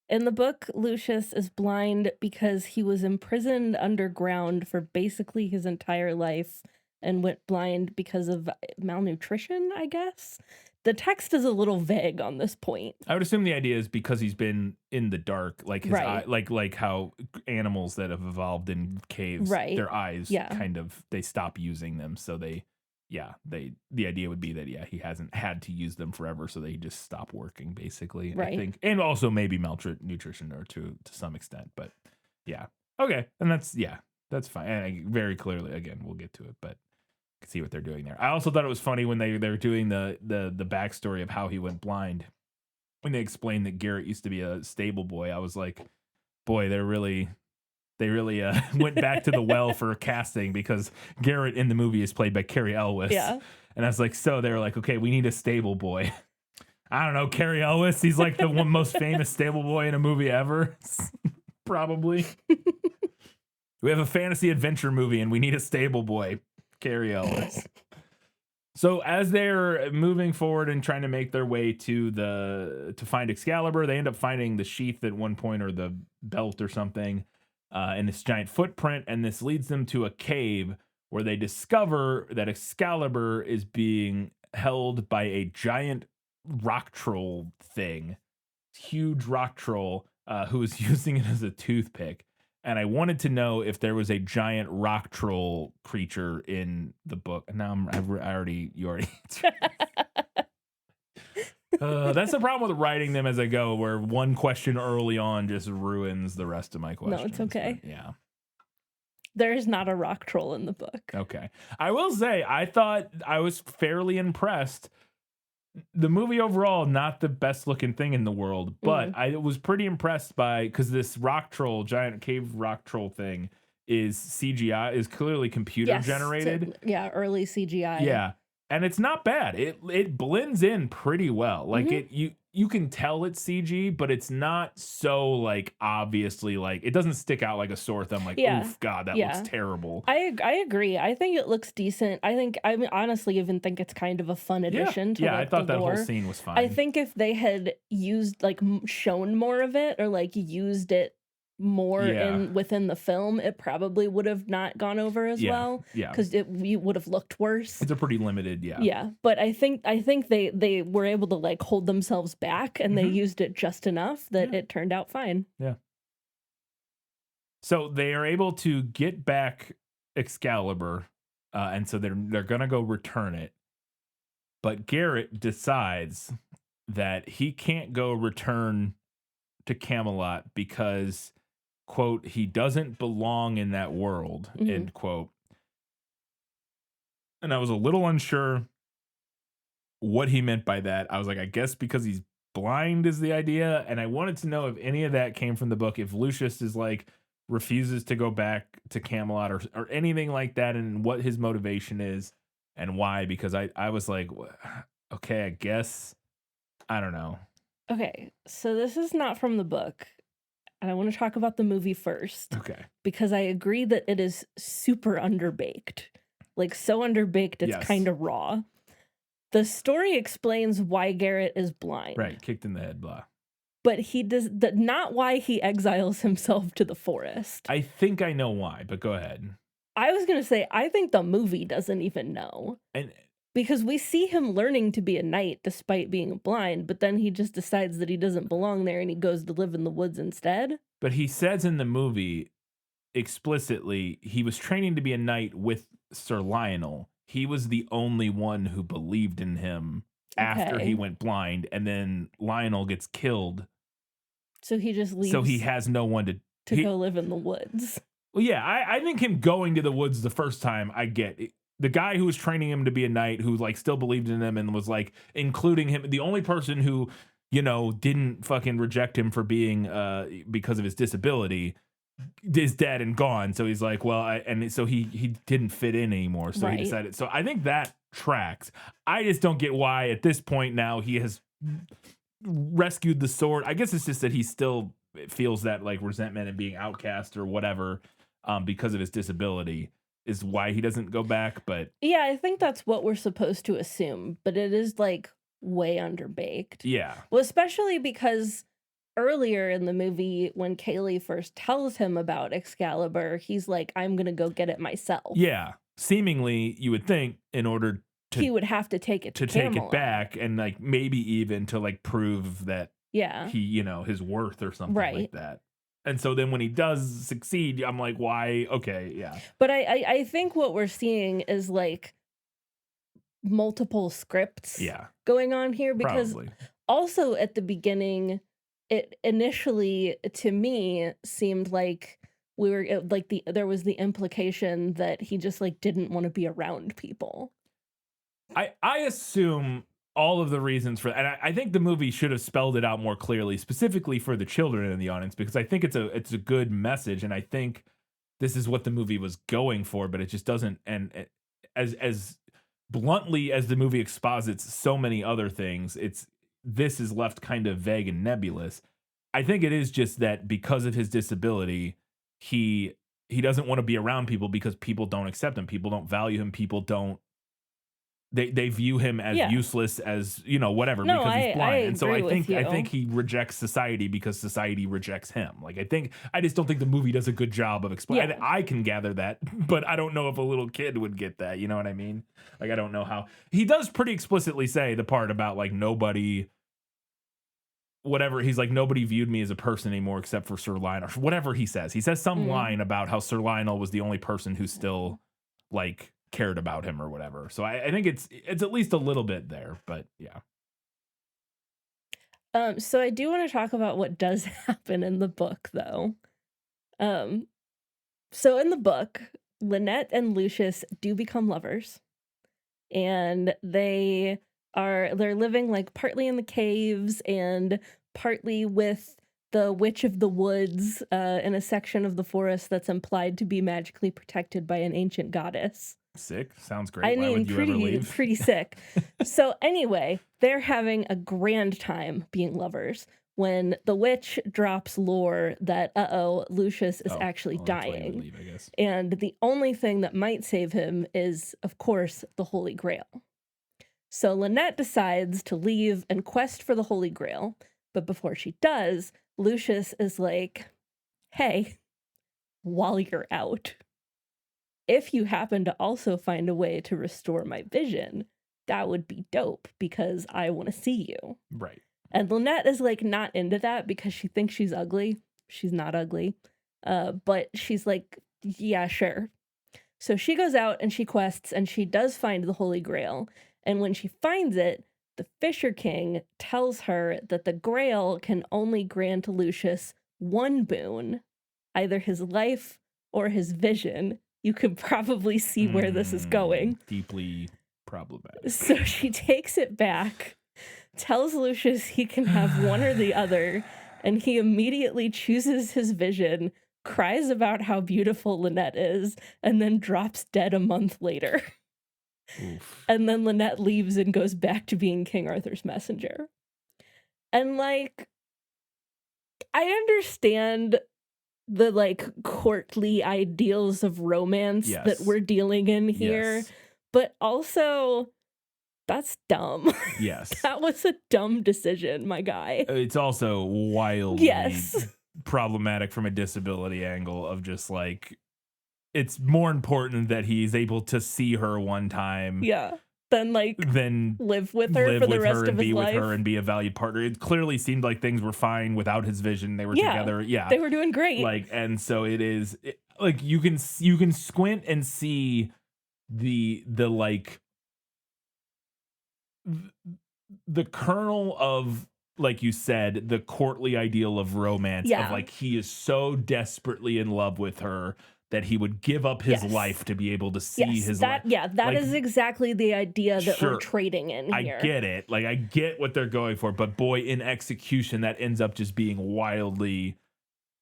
In the book, Lucius is blind because he was imprisoned underground for basically his entire life and went blind because of malnutrition, I guess. The text is a little vague on this point. I would assume the idea is because he's been in the dark, like his eye, like how animals that have evolved in caves, their eyes kind of, they stop using them. So the idea would be that, he hasn't had to use them forever. So they just stop working basically, I think. And also maybe malnutrition or to some extent, but okay. And that's fine. And very clearly, again, we'll get to it, but see what they're doing there. I also thought it was funny when they're doing the backstory of how he went blind. When they explained that Garrett used to be a stable boy, I was like, boy, they really went back to the well for casting, because Garrett in the movie is played by Cary Elwes. Yeah. And I was like, so they were like, okay, we need a stable boy. I don't know, Cary Elwes. He's like the most famous stable boy in a movie ever. Probably. We have a fantasy adventure movie and we need a stable boy. Cary Elwes. So as they're moving forward and trying to make their way to find Excalibur, they end up finding the sheath at one point, or the belt or something, and this giant footprint, and this leads them to a cave where they discover that Excalibur is being held by a giant rock troll thing, huge rock troll, who is using it as a toothpick. And I wanted to know if there was a giant rock troll creature in the book. Now you already. That's the problem with writing them as I go, where one question early on just ruins the rest of my questions. No, it's okay. But, yeah. There is not a rock troll in the book. Okay. I will say, I thought I was fairly impressed. The movie overall, not the best looking thing in the world, but I was pretty impressed because this giant cave rock troll thing is CGI, is clearly computer generated. Early CGI. Yeah. And it's not bad. It blends in pretty well. Like you can tell it's CG, but it's not so like obviously like it doesn't stick out like a sore thumb. Like, Yeah. oof, God, that looks Yeah. terrible. I agree. I think it looks decent. I mean, honestly even think it's kind of a fun addition to Yeah, I like thought the that whole lore. scene was fine. I think if they had used like shown more of it or like used it more Yeah. within the film, it probably would have not gone over as Yeah, well yeah. because it would have looked worse. It's a pretty limited, yeah. Yeah, but I think they were able to like hold themselves back and they used it just enough that it turned out fine. Yeah. So they are able to get back Excalibur, and so they're gonna go return it. But Garrett decides that he can't go return to Camelot because, quote, he doesn't belong in that world, end quote. And I was a little unsure what he meant by that. I was like, I guess because he's blind is the idea. And I wanted to know if any of that came from the book, if Lucius is like refuses to go back to Camelot or anything like that, and what his motivation is and why. Because I was like, okay, I guess. I don't know. Okay, so this is not from the book. And I want to talk about the movie first. Okay. Because I agree that it is super underbaked. Like so underbaked it's Yes. kind of raw. The story explains why Garrett is blind. Right. Kicked in the head, blah. But he does not why he exiles himself to the forest. I think I know why, but go ahead. I was going to say, I think the movie doesn't even know. And Because we see him learning to be a knight despite being blind, but then he just decides that he doesn't belong there and he goes to live in the woods instead. But he says in the movie explicitly he was training to be a knight with Sir Lionel. He was the only one who believed in him after Okay. he went blind, and then Lionel gets killed. So he just leaves So he has no one to he- go live in the woods. Well, yeah, I think him going to the woods the first time, I get it. The guy who was training him to be a knight, who like still believed in him and was like including him, the only person who, you know, didn't fucking reject him for being because of his disability, is dead and gone. So he's like, well, so he didn't fit in anymore. So Right. he decided. So I think that tracks. I just don't get why at this point now he has rescued the sword. I guess it's just that he still feels that like resentment and being outcast or whatever because of his disability is why he doesn't go back. But Yeah, I think that's what we're supposed to assume, but it is like way underbaked. yeah, Well, especially because earlier in the movie, when Kaylee first tells him about Excalibur, he's like, I'm going to go get it myself. yeah. Seemingly, you would think in order He would have to take it to take it Camelot. back and like maybe even to like prove that Yeah. he, you know, his worth or something Right. like that. And so then when he does succeed, I'm like, why? Okay, yeah. But I think what we're seeing is like multiple scripts Yeah, going on here because probably. also at the beginning, it initially to me seemed like there was the implication that he just like didn't want to be around people. I assume all of the reasons for and I think the movie should have spelled it out more clearly, specifically for the children in the audience, because I think it's a good message, and I think this is what the movie was going for, but it just doesn't. And as bluntly as the movie exposits so many other things, this is left kind of vague and nebulous. I think it is just that because of his disability, he doesn't want to be around people because people don't accept him, people don't value him, people don't. They view him as Yeah. useless, as you know, whatever, No, because he's I blind. And so agree I with think you. he rejects society because society rejects him. Like I just don't think the movie does a good job of explaining. Yeah. I can gather that, but I don't know if a little kid would get that. You know what I mean? Like I don't know how he does pretty explicitly say the part about like nobody. Whatever, he's like, nobody viewed me as a person anymore except for Sir Lionel. Whatever he says some line about how Sir Lionel was the only person who still like cared about him or whatever. So I think it's at least a little bit there, but yeah. So I do want to talk about what does happen in the book though. So in the book, Lynette and Lucius do become lovers, and they're living like partly in the caves and partly with the Witch of the Woods in a section of the forest that's implied to be magically protected by an ancient goddess. Sick. Sounds great. I Why mean, would you ever leave? pretty sick. So anyway, they're having a grand time being lovers when the witch drops lore that, Lucius is actually well, that's why you would dying. leave, I guess. And the only thing that might save him is, of course, the Holy Grail. So Lynette decides to leave and quest for the Holy Grail. But before she does, Lucius is like, hey, while you're out, if you happen to also find a way to restore my vision, that would be dope because I want to see you. Right. And Lynette is like not into that because she thinks she's ugly. She's not ugly. But she's like, yeah, sure. So she goes out and she quests and she does find the Holy Grail. And when she finds it, the Fisher King tells her that the Grail can only grant Lucius one boon, either his life or his vision. You could probably see where this is going. Deeply problematic. So she takes it back, tells Lucius he can have one or the other, and he immediately chooses his vision, cries about how beautiful Lynette is, and then drops dead a month later. Oof. And then Lynette leaves and goes back to being King Arthur's messenger. And like, I understand the like courtly ideals of romance that we're dealing in here, Yes. but also that's dumb. Yes. That was a dumb decision, my guy. It's also wildly Yes. problematic from a disability angle of just like, it's more important that he's able to see her one time. Yeah. Then like live with her for the rest of his life. With her and be a valued partner. It clearly seemed like things were fine without his vision. They were together. Yeah. They were doing great. Like, and so like you can squint and see the like the kernel of, like you said, the courtly ideal of romance of like, he is so desperately in love with her that he would give up his life to be able to see his life. Yeah, that is exactly the idea that we're Sure, trading in here. I get it. Like, I get what they're going for, but boy, in execution, that ends up just being wildly.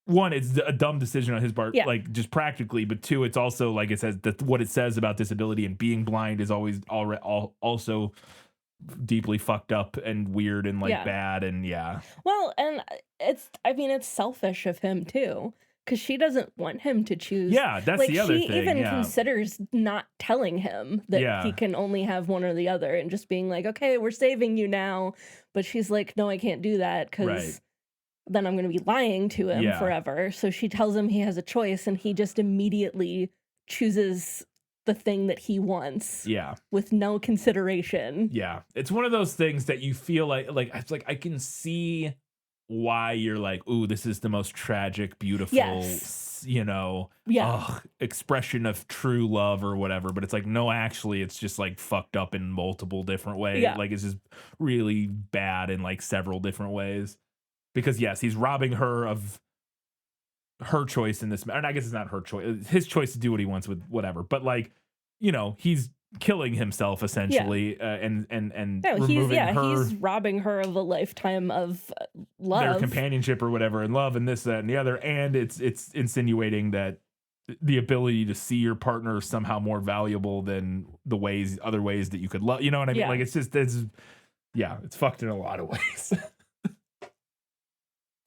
One, it's a dumb decision on his part, like just practically, but two, it's also like it says that what it says about disability and being blind is always also deeply fucked up and weird and like bad and Well, and it's selfish of him too. Because she doesn't want him to choose. Yeah, that's like, the other thing. She even considers not telling him that he can only have one or the other and just being like, okay, we're saving you now. But she's like, no, I can't do that because then I'm going to be lying to him forever. So she tells him he has a choice and he just immediately chooses the thing that he wants. Yeah. With no consideration. Yeah. It's one of those things that you feel like it's like I can see why you're like, ooh, this is the most tragic, beautiful, expression of true love or whatever. But it's like, no, actually, it's just like fucked up in multiple different ways. Yeah. Like, it's just really bad in like several different ways. Because yes, he's robbing her of her choice in this. And I guess it's not her choice, his choice to do what he wants with whatever. But like, he's killing himself essentially, and removing her. He's robbing her of a lifetime of love, their companionship or whatever, and love, and this, that, and the other. And it's insinuating that the ability to see your partner is somehow more valuable than other ways that you could love. You know what I mean? Like, it's fucked in a lot of ways.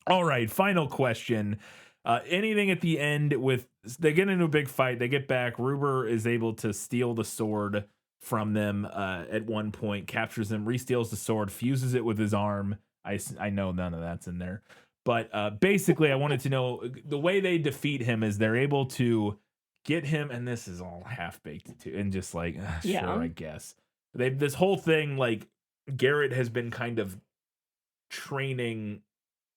All right, final question. Anything at the end with they get into a big fight, they get back, Ruber is able to steal the sword from them at one point, captures them, re-steals the sword, fuses it with his arm. I know none of that's in there, but basically I wanted to know the way they defeat him is they're able to get him, and this is all half-baked too, and just like sure, I guess this whole thing, like Garrett has been kind of training,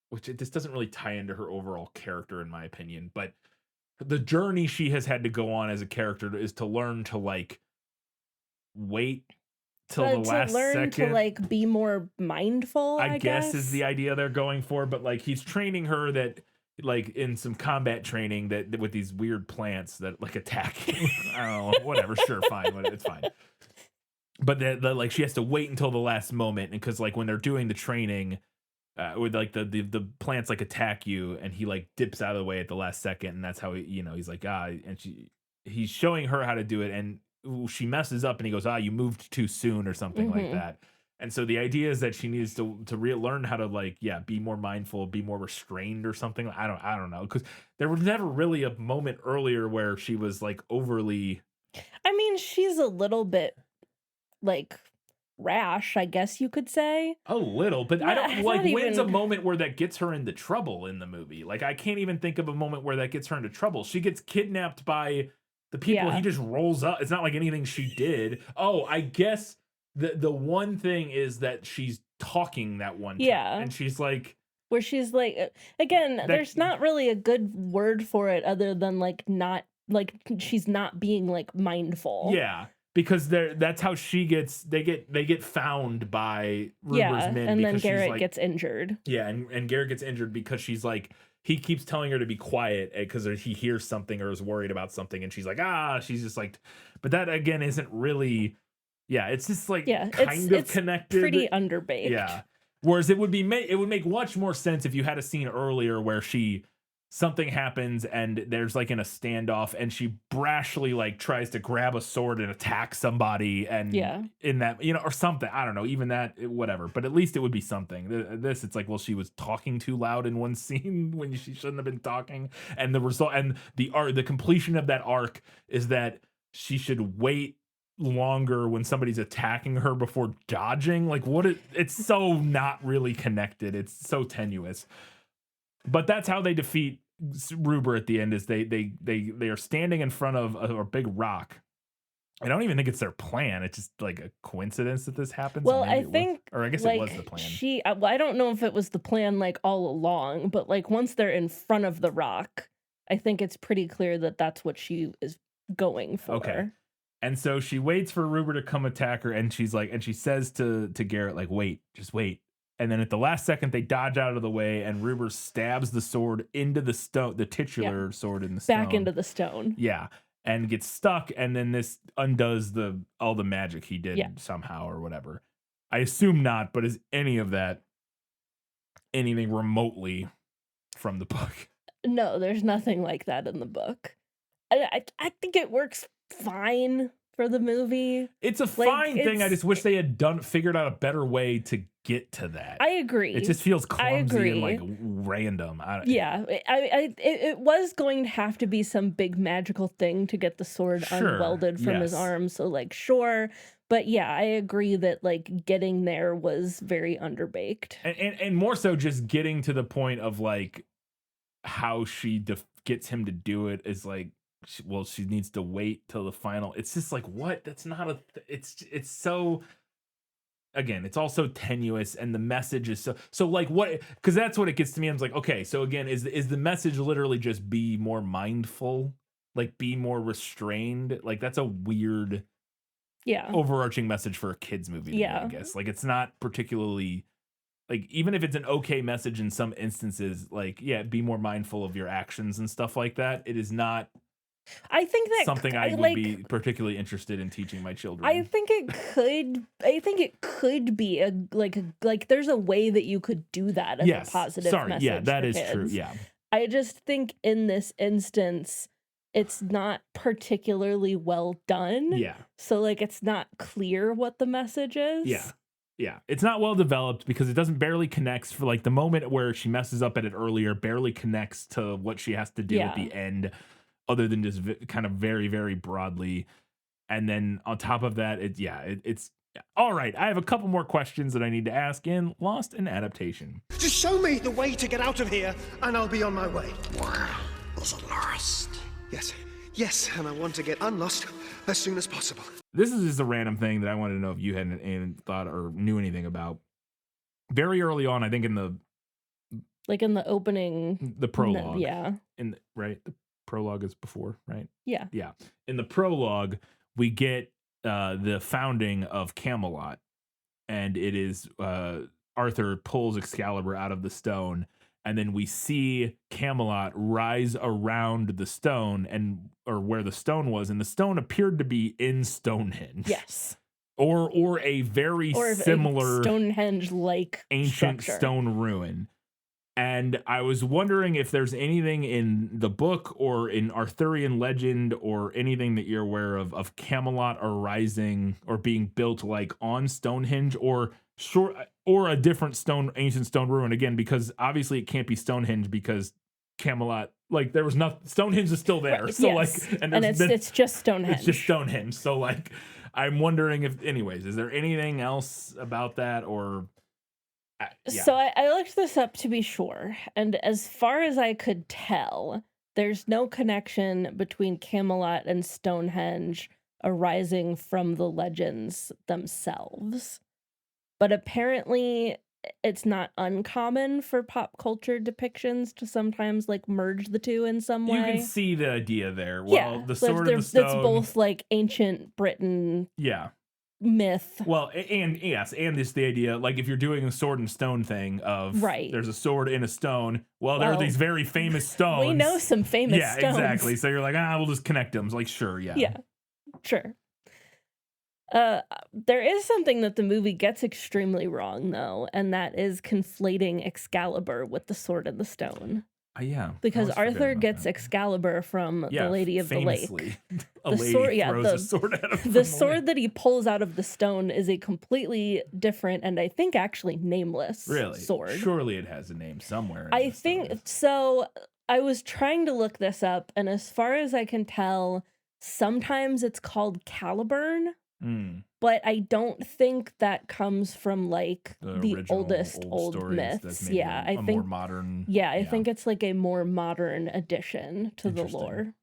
which this doesn't really tie into her overall character in my opinion, but the journey she has had to go on as a character is to learn to like wait till the last second. To like be more mindful, I guess is the idea they're going for. But like he's training her that like in some combat training that with these weird plants that like attack. I don't know, whatever, sure, fine, it's fine. But the like she has to wait until the last moment, and because like when they're doing the training, with like the plants like attack you, and he like dips out of the way at the last second, and that's how he's like and he's showing her how to do it, and she messes up and he goes, you moved too soon or something like that. And so the idea is that she needs to learn how to like, be more mindful, be more restrained or something. I don't know. Cause there was never really a moment earlier where she was like overly. I mean, she's a little bit like rash, I guess you could say. A little, but I don't Not like when's a even- moment where that gets her into trouble in the movie. Like I can't even think of a moment where that gets her into trouble. She gets kidnapped by the people. Yeah. He just rolls up. It's not like anything she did. Oh, I guess the one thing is that she's talking that one time. Yeah. And she's like, Where she's like, again, there's not really a good word for it other than like not, like she's not being like mindful. yeah. Because that's how she gets. They get found by Ruber's men. And then because she's Garrett like, gets injured. Yeah, and Garrett gets injured because she's like, he keeps telling her to be quiet because he hears something or is worried about something, and she's like, she's just like, but that again isn't really, it's just like kind of connected, pretty underbaked. Yeah. Whereas it would make much more sense if you had a scene earlier where something happens and there's like in a standoff and she brashly like tries to grab a sword and attack somebody and in that, or something. I don't know, even that, whatever. But at least it would be something. This, it's like, well, she was talking too loud in one scene when she shouldn't have been talking. And the result and the completion of that arc is that she should wait longer when somebody's attacking her before dodging. Like it's so not really connected. It's so tenuous. But that's how they defeat Ruber at the end. Is they are standing in front of a big rock. I don't even think it's their plan. It's just like a coincidence that this happens. Well, I think, or I guess it was the plan. I don't know if it was the plan like all along, but like once they're in front of the rock, I think it's pretty clear that that's what she is going for. Okay. And so she waits for Ruber to come attack her, and she's like, and she says to Garrett, like, wait, just wait. And then at the last second, they dodge out of the way, and Ruber stabs the sword into the stone, the titular sword in the stone. Back into the stone. Yeah. And gets stuck, and then this undoes all the magic he did somehow or whatever. I assume not, but is any of that anything remotely from the book? No, there's nothing like that in the book. I think it works fine for the movie. It's a fine thing. I just wish they had figured out a better way to get to that. I agree. It just feels clumsy and like random. It was going to have to be some big magical thing to get the sword unwelded from his arm. So like, sure. But yeah, I agree that like getting there was very underbaked. And more so just getting to the point of like how she gets him to do it is like, she needs to wait till the final. It's just like, what? That's not it's so, again, it's also tenuous, and the message is so like what, because that's what it gets to me. I'm like, okay, so again, is the message literally just be more mindful, like be more restrained? Like that's a weird overarching message for a kids movie to me, I guess. Like it's not particularly, like, even if it's an okay message in some instances, like, be more mindful of your actions and stuff like that, it is not, I think that something I would be particularly interested in teaching my children. I think it could be like there's a way that you could do that as a positive message. Yeah, that for is kids. true. Yeah. I just think in this instance, it's not particularly well done. Yeah. So like it's not clear what the message is. Yeah. Yeah. It's not well developed because it doesn't barely connects for like the moment where she messes up at it earlier, barely connects to what she has to do at the end, other than just kind of very, very broadly. And then on top of that, it's all right. I have a couple more questions that I need to ask in Lost in Adaptation. Just show me the way to get out of here, and I'll be on my way. Is it lost? Yes, and I want to get unlost as soon as possible. This is just a random thing that I wanted to know if you hadn't thought or knew anything about. Very early on, I think in the opening, the prologue, the prologue is before, right? Yeah. Yeah. In the prologue, we get the founding of Camelot, and it is Arthur pulls Excalibur out of the stone, and then we see Camelot rise around the stone or where the stone was, and the stone appeared to be in Stonehenge. Yes. Or a very similar Stonehenge-like ancient structure. stone ruin. And I was wondering if there's anything in the book or in Arthurian legend or anything that you're aware of Camelot arising or being built like on Stonehenge or a different ancient stone ruin again, because obviously it can't be Stonehenge because Camelot, like there was nothing, Stonehenge is still there. Right, So yes. like, and it's just Stonehenge. it's just Stonehenge. So like, I'm wondering if, anyways, is there anything else about that or? Yeah. So I looked this up to be sure, and as far as I could tell, there's no connection between Camelot and Stonehenge arising from the legends themselves. But apparently, it's not uncommon for pop culture depictions to sometimes like merge the two in some way. You can see the idea there. Well, Yeah, the sword and the stone. That's both like ancient Britain Yeah. myth. Well, and yes, and this the idea, like if you're doing a sword and stone thing of Right. there's a sword and a stone. Well, there are these very famous stones. We know some famous stones. Yeah, exactly. So you're like, we'll just connect them. It's like, sure, yeah. Yeah, sure. There is something that the movie gets extremely wrong, though, and that is conflating Excalibur with the Sword and the Stone. Yeah. Because I always forget Arthur about gets that. Excalibur from the Lady of the Lake. famously, The a lady sword- yeah, throws a sword at him. The from the sword that he pulls out of the stone is a completely different and I think actually nameless Really? sword. Surely it has a name somewhere. in I the think stories. so. I was trying to look this up, and as far as I can tell, sometimes it's called Caliburn, Mm, but I don't think that comes from like the original oldest old stories, that's myths. maybe Yeah, I a more think. modern. Yeah, I think it's like a more modern addition to the Interesting. lore.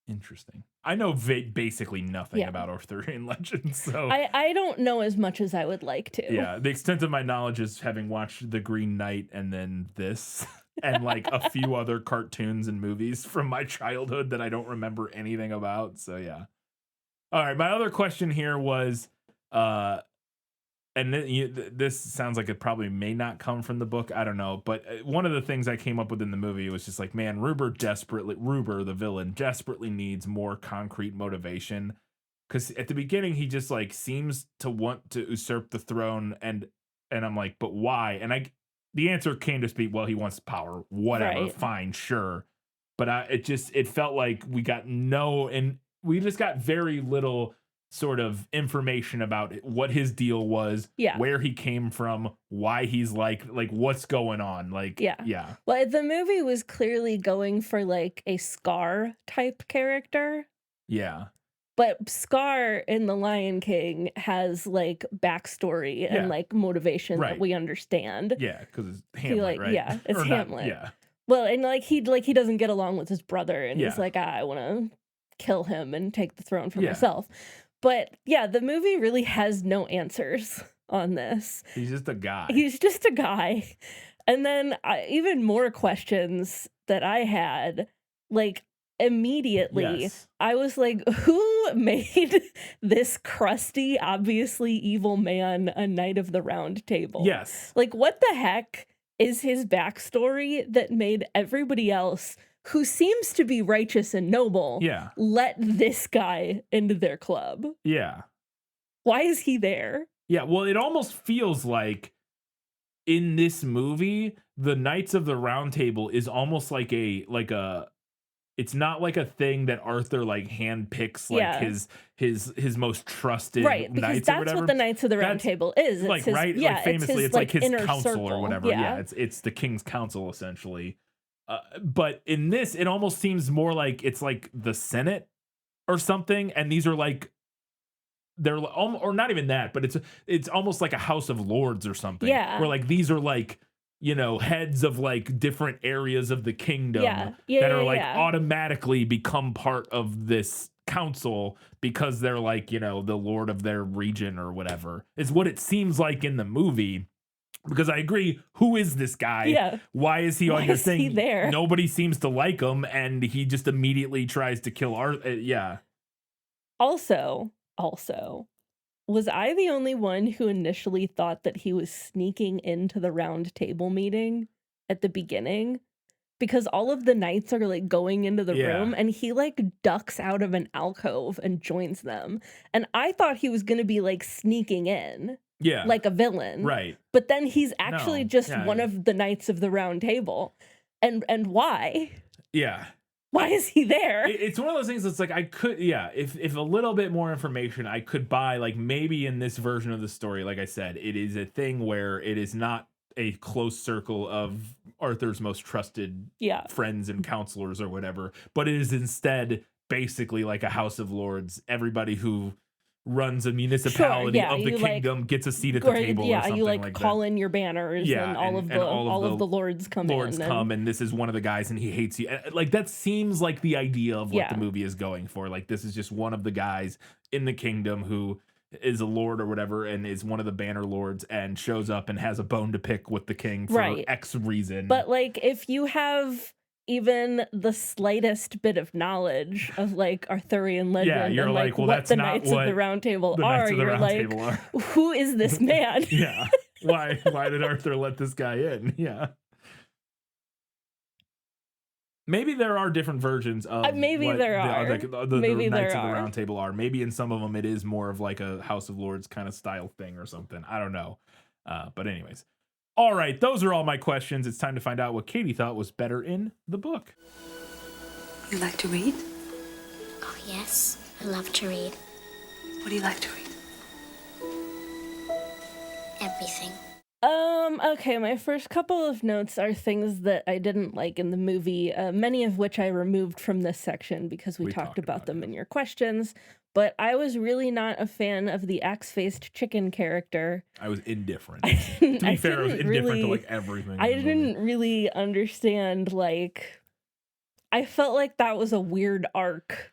Interesting. I know basically nothing Yeah. about Arthurian legends, so I don't know as much as I would like to. yeah. The extent of my knowledge is having watched The Green Knight and then this, and like a few other cartoons and movies from my childhood that I don't remember anything about. So yeah. All right. My other question here was, and this sounds like it probably may not come from the book. I don't know. But one of the things I came up with in the movie was just like, man, Ruber, the villain, desperately needs more concrete motivation. Because at the beginning, he just like seems to want to usurp the throne. And I'm like, but why? And the answer can just be, well, he wants power, whatever. Right. Fine, sure. But it felt like we just got very little sort of information about what his deal was, Yeah. where he came from, why he's like what's going on. Like, yeah. Well, the movie was clearly going for like a Scar type character. Yeah. But Scar in The Lion King has like backstory and like motivation that Right. we understand. Yeah, because it's Hamlet, right? Yeah, it's Or not- Hamlet. yeah. Well, and he doesn't get along with his brother, and he's Yeah. like, I want to kill him and take the throne for Yeah. myself. But yeah, the movie really has no answers on this. He's just a guy. He's just a guy. And then even more questions that I had, like immediately, Yes. I was like, who made this crusty, obviously evil man a Knight of the Round Table? Yes. Like, what the heck is his backstory that made everybody else who seems to be righteous and noble Yeah. let this guy into their club? Yeah. Why is he there? Yeah. Well, it almost feels like in this movie, the Knights of the Round Table is almost like a it's not like a thing that Arthur like handpicks like Yeah. his most trusted Right, because knights or that's whatever. what the Knights of the Round That's Table is. It's like his, right, yeah, like famously, it's it's like his inner council circle. or whatever. Yeah, it's the king's council essentially. But in this, it almost seems more like it's like the Senate or something, and these are like they're or not even that, but it's almost like a House of Lords or something. Yeah. Where like these are like, you know, heads of like different areas of the kingdom Yeah, that are like yeah. automatically become part of this council because they're like, you know, the lord of their region or whatever is what it seems like in the movie. Because I agree, who is this guy? Yeah. Why is he on Why your is he thing? there? Nobody seems to like him, and he just immediately tries to kill Arthur. Yeah. Also, was I the only one who initially thought that he was sneaking into the Round Table meeting at the beginning? Because all of the knights are like going into the Yeah. room, and he like ducks out of an alcove and joins them. And I thought he was going to be like sneaking in. Yeah. like a villain. Right. But then he's actually No. just Yeah. one of the Knights of the Round Table. And why? Yeah. Why is he there? It's one of those things that's like, I could, if a little bit more information I could buy, like maybe in this version of the story, like I said, it is a thing where it is not a close circle of Arthur's most trusted friends and counselors or whatever, but it is instead basically like a House of Lords. Everybody who runs a municipality of the kingdom gets a seat at the table. Yeah, or something you like call that. in your banners, and all of the lords come in. And this is one of the guys, and he hates you. Like that seems like the idea of what the movie is going for. Like this is just one of the guys in the kingdom who is a lord or whatever, and is one of the banner lords, and shows up and has a bone to pick with the king for X reason. But like, if you have even the slightest bit of knowledge of like Arthurian legend, you're and like, well, what that's the not Knights what of the Round Table the are, Knights of the you're Round like, Table are. who is this man? Yeah. Why did Arthur let this guy in? Yeah. Maybe there are different versions of maybe what there are. the Maybe Knights there of the are. Round Table are. Maybe in some of them it is more of like a House of Lords kind of style thing or something. I don't know. But anyways. All right, those are all my questions. It's time to find out what Katie thought was better in the book. You like to read? Oh, yes. I love to read. What do you like to read? Everything. Okay, my first couple of notes are things that I didn't like in the movie, many of which I removed from this section because we talked about them in your questions. But I was really not a fan of the axe-faced chicken character. I was indifferent. To be fair, I was indifferent to like everything. I didn't really understand, like, I felt like that was a weird arc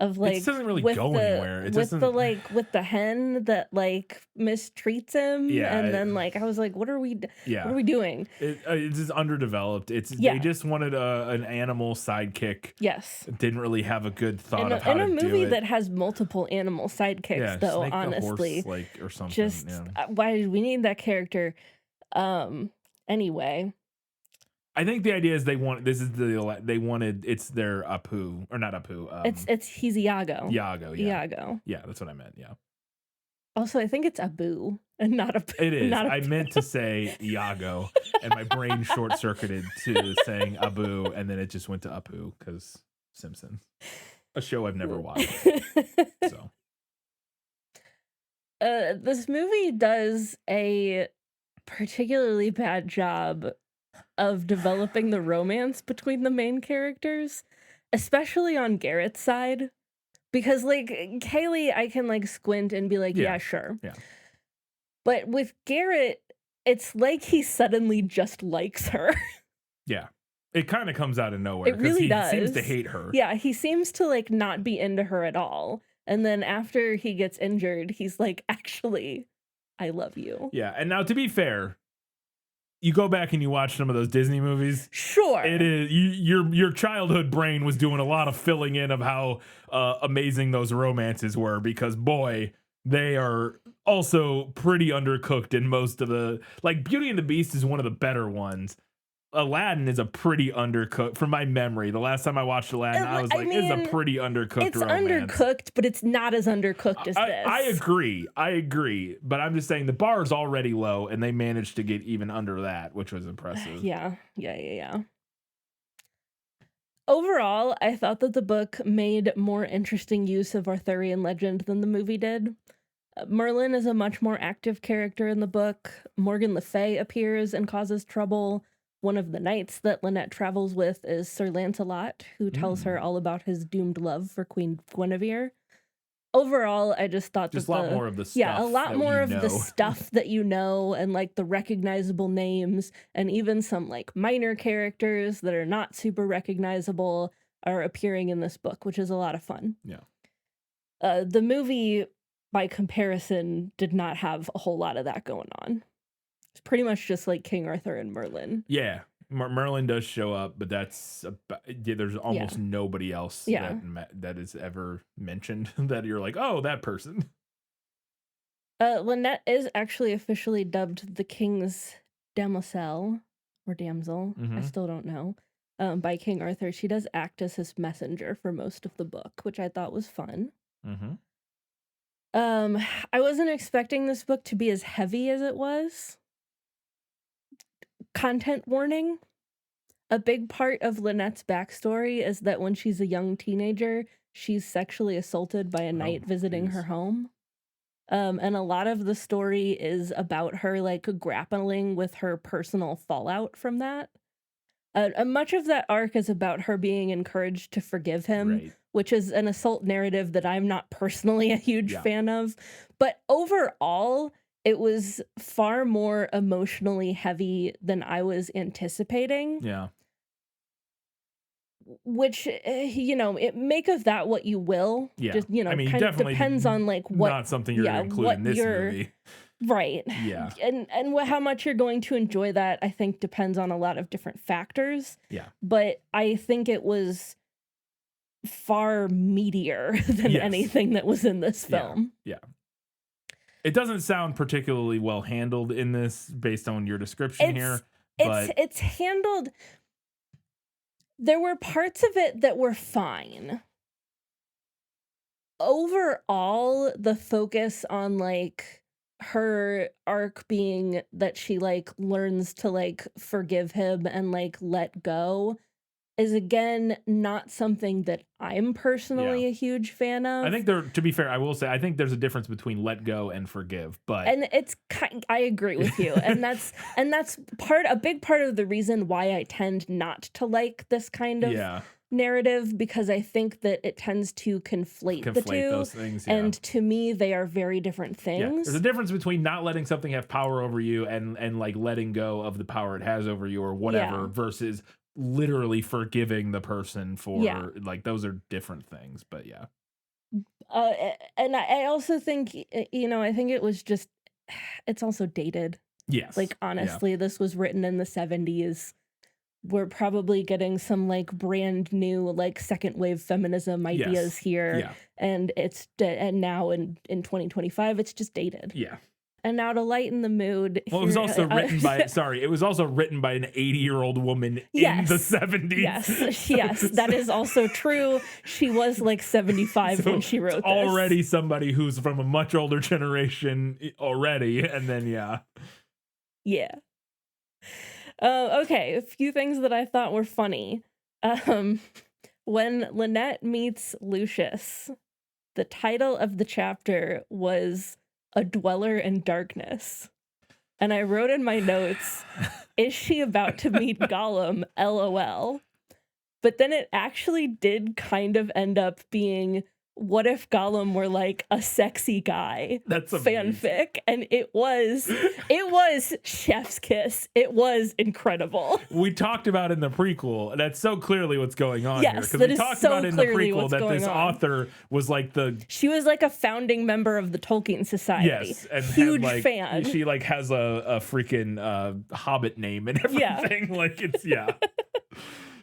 of like, it doesn't really go anywhere. It with doesn't... the hen that like mistreats him, and then like I was like, what are we doing? It's just underdeveloped. They just wanted an animal sidekick. Yes, didn't really have a good thought of how to do it. In a movie that has multiple animal sidekicks, though, Snake honestly, the horse, like, or something. Just why did we need that character? Anyway. I think the idea is they wanted it's their Apu, or not Apu. He's Iago. Iago, yeah. Iago. Yeah, that's what I meant, yeah. Also, I think it's Abu and not Apu. It is. I meant to say Iago, and my brain short-circuited to saying Abu, and then it just went to Apu, because Simpsons. A show I've never watched. So. This movie does a particularly bad job of developing the romance between the main characters, especially on Garrett's side, because like Kaylee, I can like squint and be like, yeah, sure. Yeah. But with Garrett, it's like he suddenly just likes her. Yeah. It kind of comes out of nowhere. It really does. He seems to hate her. Yeah, he seems to like not be into her at all. And then after he gets injured, he's like, actually, I love you. Yeah. And now, to be fair, you go back and you watch some of those Disney movies. Sure. It is your childhood brain was doing a lot of filling in of how amazing those romances were, because boy, they are also pretty undercooked in most of the, like, Beauty and the Beast is one of the better ones. Aladdin is a pretty undercooked, from my memory. The last time I watched Aladdin, I was like, it's a pretty undercooked romance. It's undercooked, but it's not as undercooked as this. I agree. But I'm just saying the bar is already low, and they managed to get even under that, which was impressive. Yeah. Overall, I thought that the book made more interesting use of Arthurian legend than the movie did. Merlin is a much more active character in the book. Morgan Le Fay appears and causes trouble. One of the knights that Lynette travels with is Sir Lancelot, who tells her all about his doomed love for Queen Guinevere. Overall, I just thought a lot more of the stuff. Yeah, a lot more of the stuff that you know, and like the recognizable names, and even some like minor characters that are not super recognizable are appearing in this book, which is a lot of fun. Yeah. The movie, by comparison, did not have a whole lot of that going on. It's pretty much just like King Arthur and Merlin. Yeah, Merlin does show up, but there's almost nobody else that is ever mentioned that you're like, oh, that person. Lynette is actually officially dubbed the King's Demoiselle, or Damsel, I still don't know, by King Arthur. She does act as his messenger for most of the book, which I thought was fun. I wasn't expecting this book to be as heavy as it was. Content warning. A big part of Lynette's backstory is that when she's a young teenager, she's sexually assaulted by a knight visiting her home. And a lot of the story is about her like grappling with her personal fallout from that. Much of that arc is about her being encouraged to forgive him, Right. which is an assault narrative that I'm not personally a huge Yeah. fan of. But overall, it was far more emotionally heavy than I was anticipating. Yeah. Which, it make of that what you will. Yeah. Just, I mean, kind of definitely depends on like what. Not something you're going to include what in this you're- movie. Right. Yeah. And how much you're going to enjoy that, I think, depends on a lot of different factors. Yeah. But I think it was far meatier than Yes. anything that was in this film. Yeah. It doesn't sound particularly well handled in this based on your description here. But It's handled. There were parts of it that were fine. Overall, the focus on like her arc being that she like learns to like forgive him and like let go is again not something that I'm personally a huge fan of. I think to be fair, I will say, I think there's a difference between let go and forgive, but And it's I agree with you. And that's a big part of the reason why I tend not to like this kind of narrative, because I think that it tends to conflate the two. Those things. And to me, they are very different things. There's a difference between not letting something have power over you and like letting go of the power it has over you or whatever versus literally forgiving the person for like, those are different things. But and I also think, I think it was just, it's also dated. Yes. Like, honestly, this was written in the 70s. We're probably getting some like brand new like second wave feminism ideas here. And and now in 2025, it's just dated. Yeah. And now to lighten the mood. Well, it was also written by, it was also written by an 80-year-old woman in the 70s. Yes, that is also true. She was like 75 when she wrote this. Already somebody who's from a much older generation already. And then, Yeah. Okay, a few things that I thought were funny. When Lynette meets Lucius, the title of the chapter was A Dweller in Darkness. And I wrote in my notes, is she about to meet Gollum? LOL. But then it actually did kind of end up being, what if Gollum were like a sexy guy? That's amazing. Fanfic. And it was chef's kiss. It was incredible. We talked about in the prequel, that's so clearly what's going on here. Yes, Because that we is talked so about in the clearly prequel what's that going this on. author was like She was like a founding member of the Tolkien Society. Yes, and huge had, like, fan. She like has a freaking Hobbit name and everything. Like it's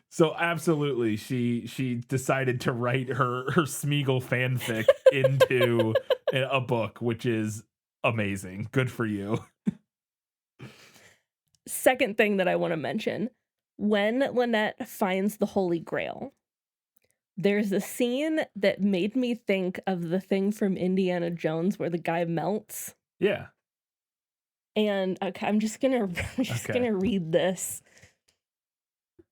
So absolutely, she decided to write her Smeagol fanfic into a book, which is amazing. Good for you. Second thing that I want to mention, when Lynette finds the Holy Grail, there's a scene that made me think of the thing from Indiana Jones where the guy melts. Yeah. And okay, I'm just gonna read this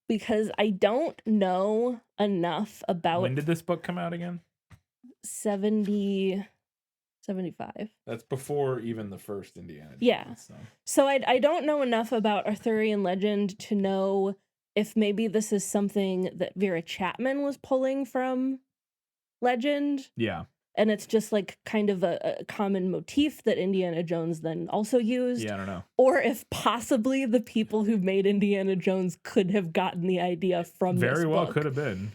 because I don't know enough about. When did this book come out again? 75. That's before even the first Indiana Jones. Yeah. So I don't know enough about Arthurian legend to know if maybe this is something that Vera Chapman was pulling from legend. Yeah. And it's just like kind of a common motif that Indiana Jones then also used. Yeah, I don't know. Or if possibly the people who made Indiana Jones could have gotten the idea from this Very well book. could have been.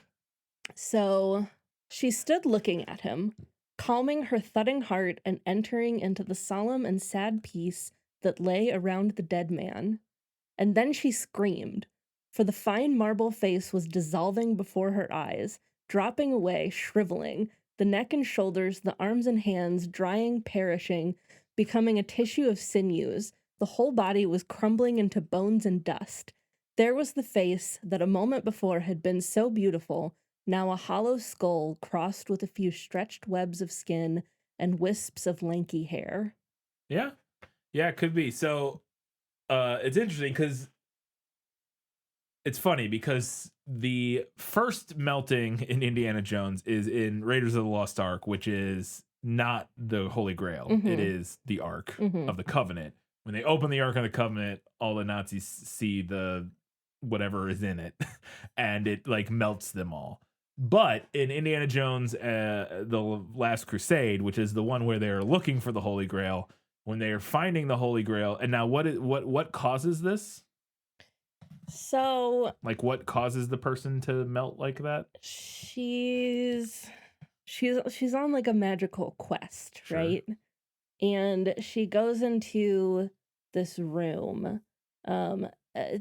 So she stood looking at him, calming her thudding heart and entering into the solemn and sad peace that lay around the dead man. And then she screamed, for the fine marble face was dissolving before her eyes, dropping away, shriveling, the neck and shoulders, the arms and hands, drying, perishing, becoming a tissue of sinews. The whole body was crumbling into bones and dust. There was the face that a moment before had been so beautiful, now a hollow skull crossed with a few stretched webs of skin and wisps of lanky hair. Yeah. Yeah, it could be. So it's interesting because it's funny because the first melting in Indiana Jones is in Raiders of the Lost Ark, which is not the Holy Grail. It is the Ark of the Covenant. When they open the Ark of the Covenant, all the Nazis see the whatever is in it, and it like melts them all. But in Indiana Jones, the Last Crusade, which is the one where they're looking for the Holy Grail, when they are finding the Holy Grail, and now what causes this? So, Like, what causes the person to melt like that? she's on like a magical quest, Sure. right? And she goes into this room.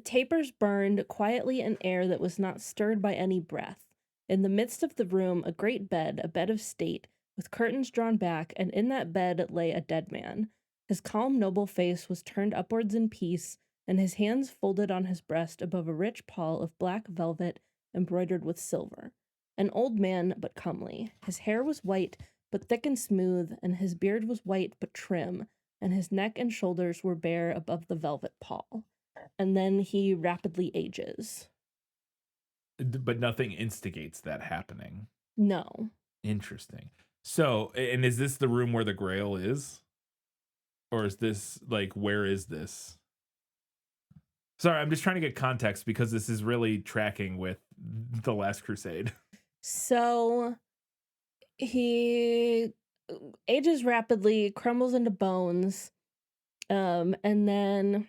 Tapers burned quietly in air that was not stirred by any breath. In the midst of the room, a great bed, a bed of state, with curtains drawn back, and in that bed lay a dead man. His calm, noble face was turned upwards in peace, and his hands folded on his breast above a rich pall of black velvet embroidered with silver. An old man, but comely. His hair was white, but thick and smooth, and his beard was white but trim, and his neck and shoulders were bare above the velvet pall. And then he rapidly ages. But nothing instigates that happening. No. Interesting. So, and is this the room where the Grail is? Or is this, like, where is this? Sorry, I'm just trying to get context because this is really tracking with The Last Crusade. So he ages rapidly, crumbles into bones, and then,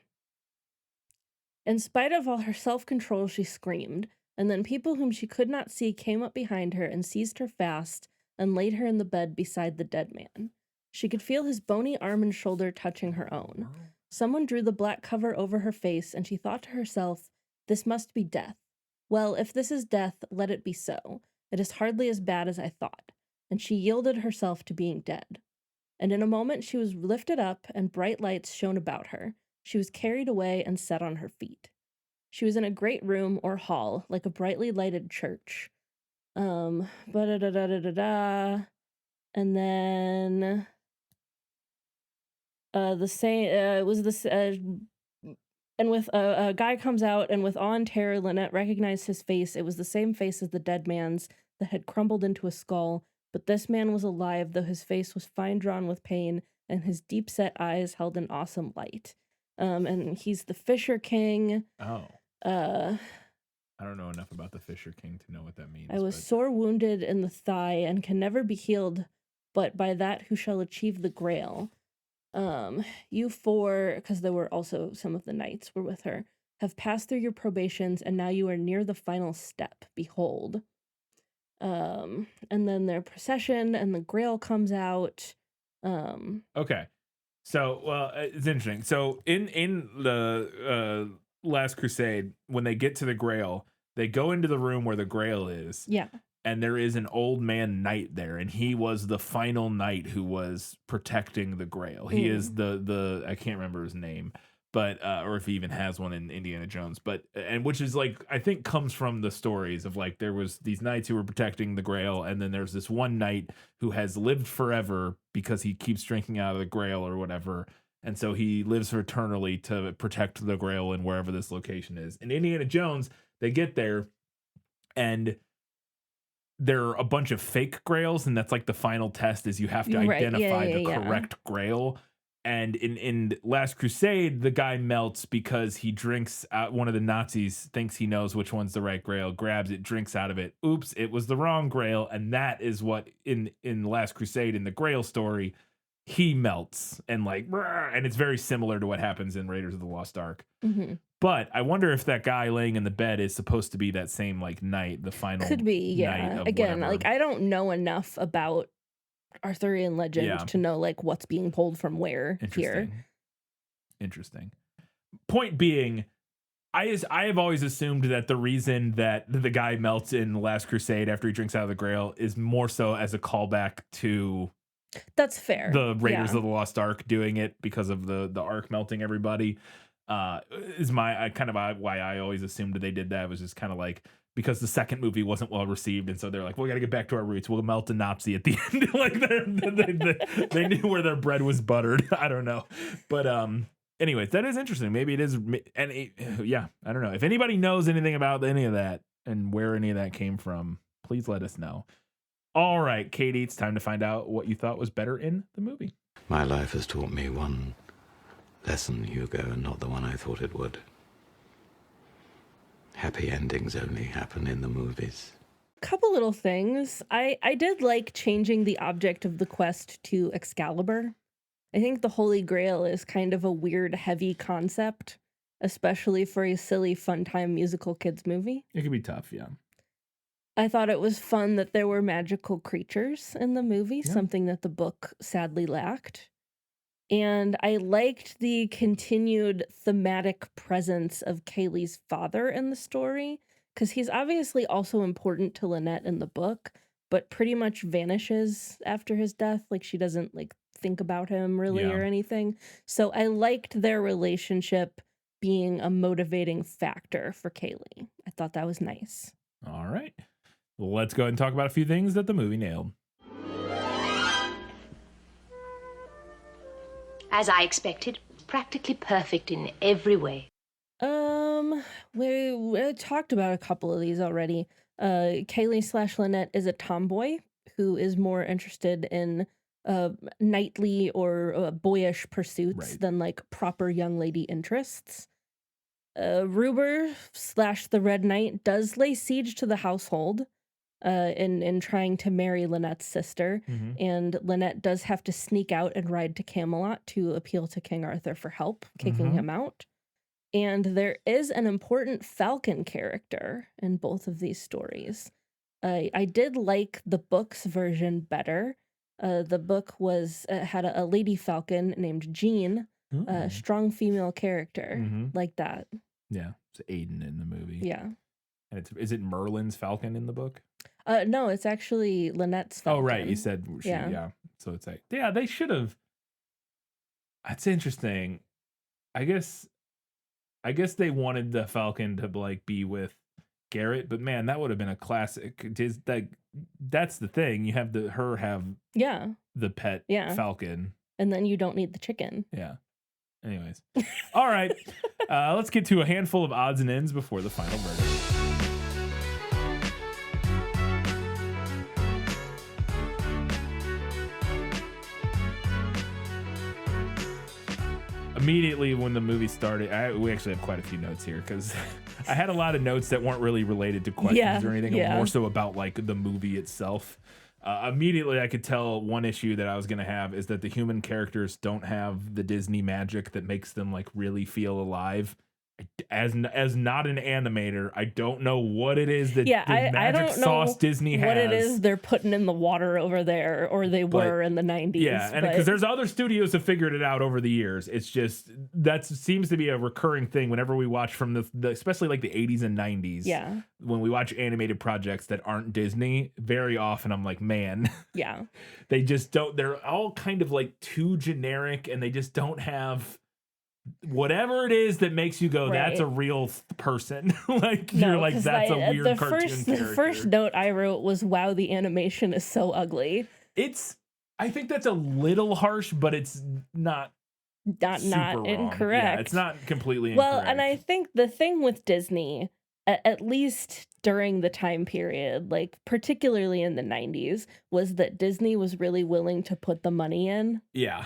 in spite of all her self-control, she screamed, and then people whom she could not see came up behind her and seized her fast and laid her in the bed beside the dead man. She could feel his bony arm and shoulder touching her own. Someone drew the black cover over her face, and she thought to herself, "This must be death. Well, if this is death, let it be so. It is hardly as bad as I thought." And she yielded herself to being dead. And in a moment she was lifted up, and bright lights shone about her. She was carried away and set on her feet. She was in a great room or hall, like a brightly lighted church. Ba-da-da-da-da-da-da. And then the same it was this and with a guy comes out, and with awe and terror Lynette recognized his face. It was the same face as the dead man's that had crumbled into a skull, but this man was alive, though his face was fine drawn with pain, and his deep-set eyes held an awesome light. And he's the Fisher King. Oh. Uh, I don't know enough about the Fisher King to know what that means. I was but... sore wounded in the thigh, and can never be healed but by that who shall achieve the Grail. You four, because there were also some of the knights were with her, have passed through your probations, and now you are near the final step. Behold. And then their procession and the Grail comes out. Okay. So, well, it's interesting. So in the Last Crusade, when they get to the Grail, they go into the room where the Grail is. Yeah. And there is an old man knight there, and he was the final knight who was protecting the Grail. He is the I can't remember his name, but or if he even has one in Indiana Jones, but and which is like I think comes from the stories of like there was these knights who were protecting the Grail, and then there's this one knight who has lived forever because he keeps drinking out of the Grail or whatever, and so he lives eternally to protect the Grail in wherever this location is. In Indiana Jones, they get there, and there are a bunch of fake grails, and that's like the final test is you have to identify the correct grail. And in Last Crusade, the guy melts because he drinks out. One of the Nazis thinks he knows which one's the right grail, grabs it, drinks out of it. Oops, it was the wrong grail. And that is what in Last Crusade, in the Grail story, he melts and like, and it's very similar to what happens in Raiders of the Lost Ark. Mm-hmm. But I wonder if that guy laying in the bed is supposed to be that same like knight, the final could be, yeah. Knight of Again, whatever. like I don't know enough about Arthurian legend to know like what's being pulled from where here. Interesting. Point being, I have always assumed that the reason that the guy melts in Last Crusade after he drinks out of the Grail is more so as a callback to that's fair. The Raiders of the Lost Ark doing it because of the Ark melting everybody. Is my why I always assumed they did that was just kind of like because the second movie wasn't well received, and so they're like, we got to get back to our roots. We'll melt a Nazi at the end. Like they knew where their bread was buttered. I don't know, but anyways, that is interesting. Maybe it is, and yeah, I don't know. If anybody knows anything about any of that and where any of that came from, please let us know. All right, Katie, it's time to find out what you thought was better in the movie. My life has taught me one lesson, Hugo, and not the one I thought it would. Happy endings only happen in the movies. Couple little things. I did like changing the object of the quest to Excalibur. I think the Holy Grail is kind of a weird, heavy concept, especially for a silly, fun-time musical kids movie. It could be tough, yeah. I thought it was fun that there were magical creatures in the movie, Yeah. something that the book sadly lacked. And I liked the continued thematic presence of Kaylee's father in the story, because he's obviously also important to Lynette in the book, but pretty much vanishes after his death. Like, she doesn't like think about him really Yeah. or anything. So I liked their relationship being a motivating factor for Kaylee. I thought that was nice. All right. Well, let's go ahead and talk about a few things that the movie nailed. As I expected, practically perfect in every way. We talked about a couple of these already. Kaylee / Lynette is a tomboy who is more interested in knightly or boyish pursuits Right. than like proper young lady interests. Ruber / the Red Knight does lay siege to the household in trying to marry Lynette's sister, Mhm. and Lynette does have to sneak out and ride to Camelot to appeal to King Arthur for help, kicking him out. And there is an important falcon character in both of these stories. I did like the book's version better. The book was had a lady falcon named Jean, a Ooh. strong female character Mhm. like that. Yeah, it's Aiden in the movie. Yeah. And is it Merlin's falcon in the book? No, it's actually Lynette's falcon. Oh, right. You said she, yeah. So it's like, yeah, they should have. That's interesting. I guess they wanted the falcon to like be with Garrett, but man, that would have been a classic. That's the thing. You have her have Yeah. the pet Yeah. falcon. And then you don't need the chicken. Yeah. Anyways. All right. Let's get to a handful of odds and ends before the final verdict. Immediately when the movie started, we actually have quite a few notes here because I had a lot of notes that weren't really related to questions or anything, more so about like the movie itself. Immediately I could tell one issue that I was going to have is that the human characters don't have the Disney magic that makes them like really feel alive. As not an animator, I don't know what it is that the I magic don't sauce know Disney has. what it is they're putting in the water over there, or they were in the 90s. Yeah, and because there's other studios have figured it out over the years. It's just that seems to be a recurring thing whenever we watch from the especially like the 80s and 90s. Yeah. When we watch animated projects that aren't Disney, very often I'm like, man. Yeah. They just don't. They're all kind of like too generic, and they just don't have whatever it is that makes you go, that's a real person. Like No, you're like, 'cause that's a weird the cartoon character. The first note I wrote was, wow, the animation is so ugly. I think that's a little harsh, but it's not not wrong. incorrect. Yeah, it's not completely incorrect. Well, and I think the thing with Disney, at least during the time period, like particularly in the 90s, was that Disney was really willing to put the money in. Yeah.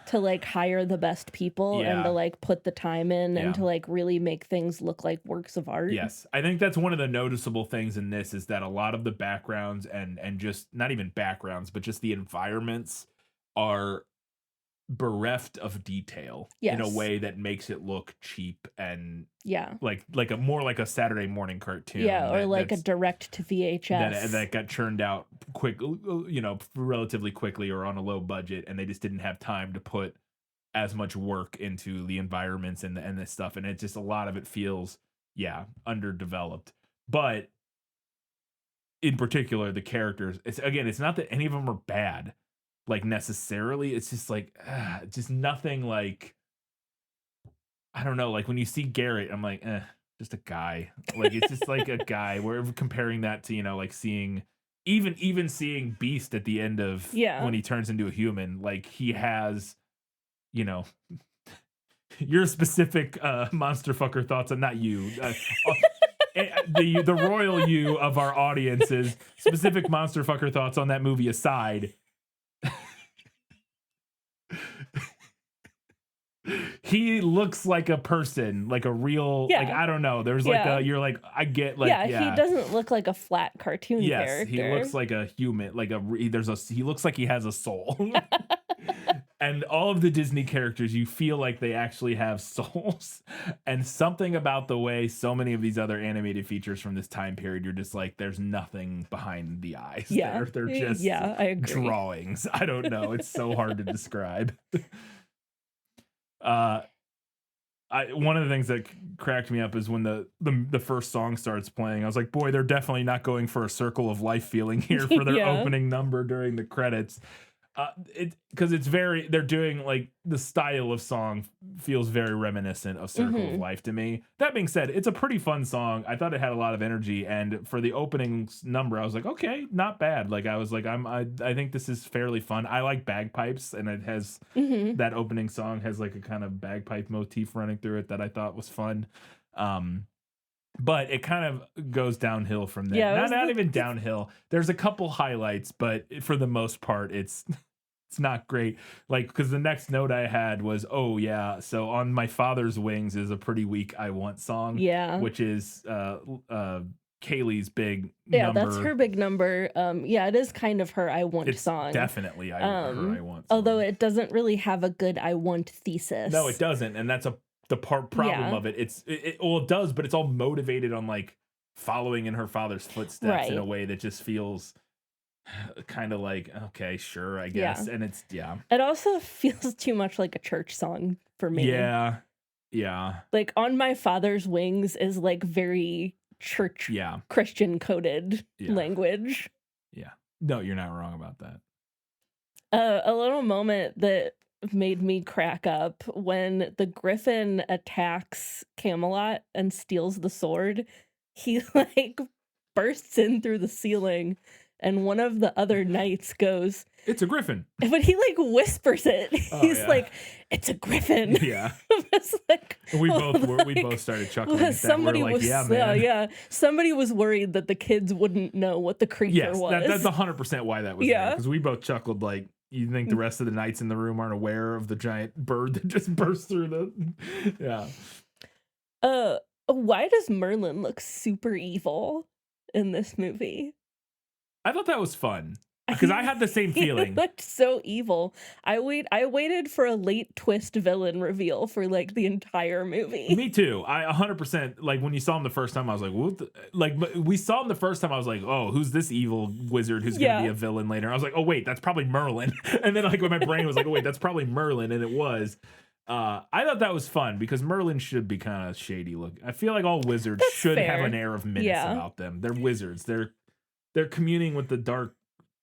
To like hire the best people and to like put the time in and to like really make things look like works of art. Yes. I think that's one of the noticeable things in this is that a lot of the backgrounds and just not even backgrounds, but just the environments are bereft of detail in a way that makes it look cheap and like a more like a Saturday morning cartoon. Yeah, or like a direct to VHS that got churned out quick, relatively quickly or on a low budget, and they just didn't have time to put as much work into the environments and this stuff, and it just a lot of it feels underdeveloped. But in particular, the characters, it's not that any of them are bad. Like necessarily, it's just like just nothing like, I don't know, like when you see Garrett, I'm like, just a guy. Like it's just like a guy. We're comparing that to, like seeing even seeing Beast at the end of when he turns into a human, like he has, your specific monster fucker thoughts on not you. The royal you of our audience's specific monster fucker thoughts on that movie aside. He looks like a person, like a real, like, I don't know. There's like you're like, I get like, he doesn't look like a flat cartoon character. He looks like a human, like he looks like he has a soul. And all of the Disney characters, you feel like they actually have souls. And something about the way so many of these other animated features from this time period, you're just like, there's nothing behind the eyes. Yeah. They're just I agree. drawings. I don't know. It's so hard to describe. One of the things that cracked me up is when the first song starts playing. I was like, boy, they're definitely not going for a circle of life feeling here for their opening number during the credits. Because they're doing like the style of song feels very reminiscent of Circle of Life to me. That being said, it's a pretty fun song. I thought it had a lot of energy, and for the opening number, I was like, okay, not bad. Like I was like, I think this is fairly fun. I like bagpipes, and it has that opening song has like a kind of bagpipe motif running through it that I thought was fun. But it kind of goes downhill from there. Yeah, not even downhill. There's a couple highlights, but for the most part, it's not great. Like, because the next note I had was, oh yeah, so On My Father's Wings is a pretty weak I Want song. Yeah. Which is Kaylee's big number. That's her big number. It is kind of her I Want song. Definitely her I Want song. Although it doesn't really have a good I Want thesis. No, it doesn't. And that's the problem of it. It does, but it's all motivated on like following in her father's footsteps in a way that just feels kind of like, okay, sure, I guess. And it's it also feels too much like a church song for me. Like On My Father's Wings is like very church Christian coded language. No, you're not wrong about that. A little moment that made me crack up when the Griffin attacks Camelot and steals the sword. He like bursts in through the ceiling, and one of the other knights goes, "It's a griffin," but he like whispers it. He's like, "It's a griffin." Yeah, it's like we both started chuckling. Somebody was like, man. Somebody was worried that the kids wouldn't know what the creature was. That's 100% why that was there, because we both chuckled like, you think the rest of the knights in the room aren't aware of the giant bird that just burst through the... Why does Merlin look super evil in this movie? I thought that was fun, because I had the same feeling. He looked so evil. I waited for a late twist villain reveal for like the entire movie. Me too. I 100%, like when you saw him the first time, I was like, what? We saw him the first time, I was like, oh, who's this evil wizard who's going to be a villain later? I was like, oh wait, that's probably Merlin. And then like when my brain was like, oh wait, that's probably Merlin, and it was. I thought that was fun because Merlin should be kind of shady looking. I feel like all wizards should have an air of menace about them. They're wizards. They're communing with the dark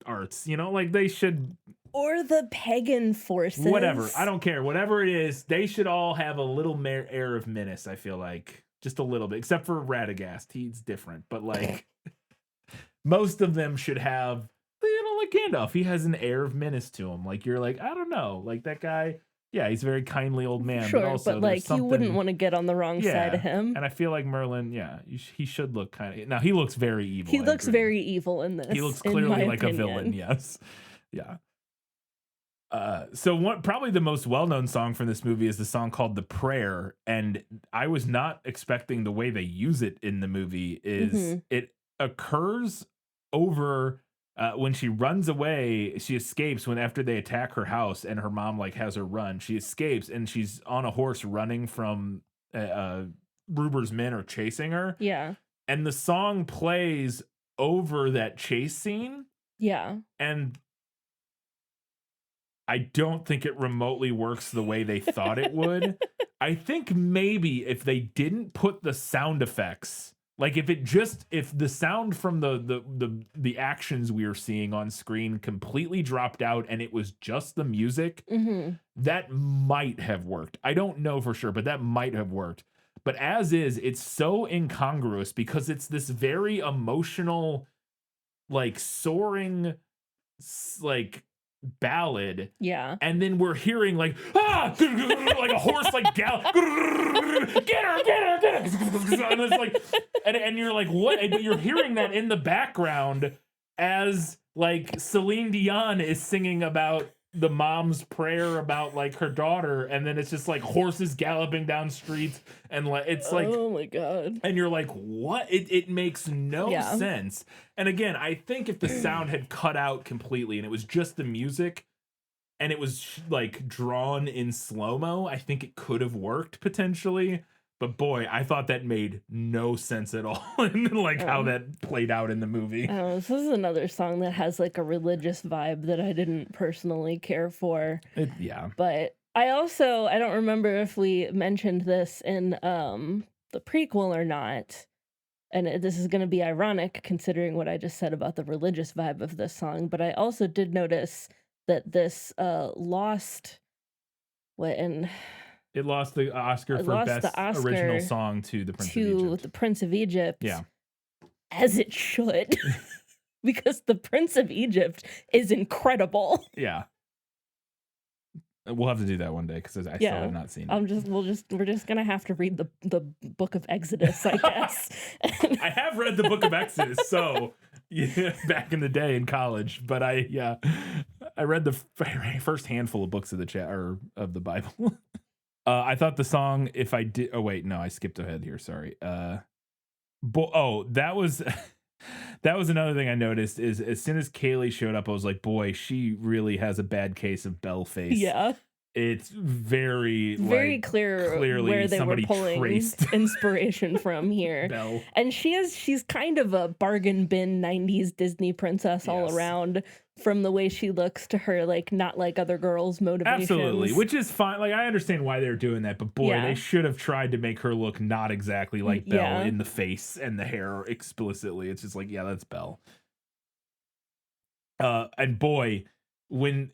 arts, like they should, or the pagan forces, whatever. I don't care, whatever it is, they should all have a little air of menace. I feel like just a little bit, except for Radagast. He's different, but like most of them should have, like Gandalf, he has an air of menace to him. Like you're like, I don't know, like that guy. Yeah, he's a very kindly old man. Sure, but also but like you wouldn't want to get on the wrong side of him. And I feel like Merlin, he should look kind of... Now, he looks very evil. He looks very evil in this. He looks clearly like a villain, yes. Yeah. So probably the most well-known song from this movie is the song called The Prayer. And I was not expecting the way they use it in the movie is it occurs over... when she runs away, she escapes after they attack her house and her mom like has her run. She escapes and she's on a horse running from Ruber's men are chasing her. Yeah. And the song plays over that chase scene. Yeah. And I don't think it remotely works the way they thought it would. I think maybe if they didn't put the sound effects, like if the sound from the actions we were seeing on screen completely dropped out and it was just the music, that might have worked. I don't know for sure, but that might have worked. but as is, it's so incongruous because it's this very emotional, like soaring, like ballad. Yeah. And then we're hearing like like a horse like get her, and it's like, and you're like, what? And you're hearing that in the background as like Celine Dion is singing about the mom's prayer about like her daughter, and then it's just like horses galloping down streets, and like it's like, oh my god, and you're like, what? It makes no sense. And again, I think if the sound had cut out completely and it was just the music and it was like drawn in slow-mo, I think it could have worked potentially. But boy, I thought that made no sense at all, and like how that played out in the movie. This is another song that has like a religious vibe that I didn't personally care for. But I don't remember if we mentioned this in the prequel or not. And this is going to be ironic considering what I just said about the religious vibe of this song. But I also did notice that this lost It lost the Oscar for best original song to the Prince of Egypt. The Prince of Egypt. Yeah. As it should. Because the Prince of Egypt is incredible. Yeah. We'll have to do that one day because I still have not seen it. We're just gonna have to read the book of Exodus, I guess. I have read the book of Exodus, so back in the day in college, but I read the first handful of books of the Bible. I thought the song, if I did, oh wait, no, I skipped ahead here. Sorry. That was that was another thing I noticed is as soon as Kaylee showed up, I was like, boy, she really has a bad case of bell face. Yeah. It's very clearly where they were pulling inspiration from here. Belle. And she's kind of a bargain bin 90s Disney princess all around, from the way she looks to her like not like other girls motivations. Absolutely, which is fine. Like I understand why they're doing that, but boy, they should have tried to make her look not exactly like Belle in the face and the hair explicitly. It's just like, yeah, that's Belle. And boy, when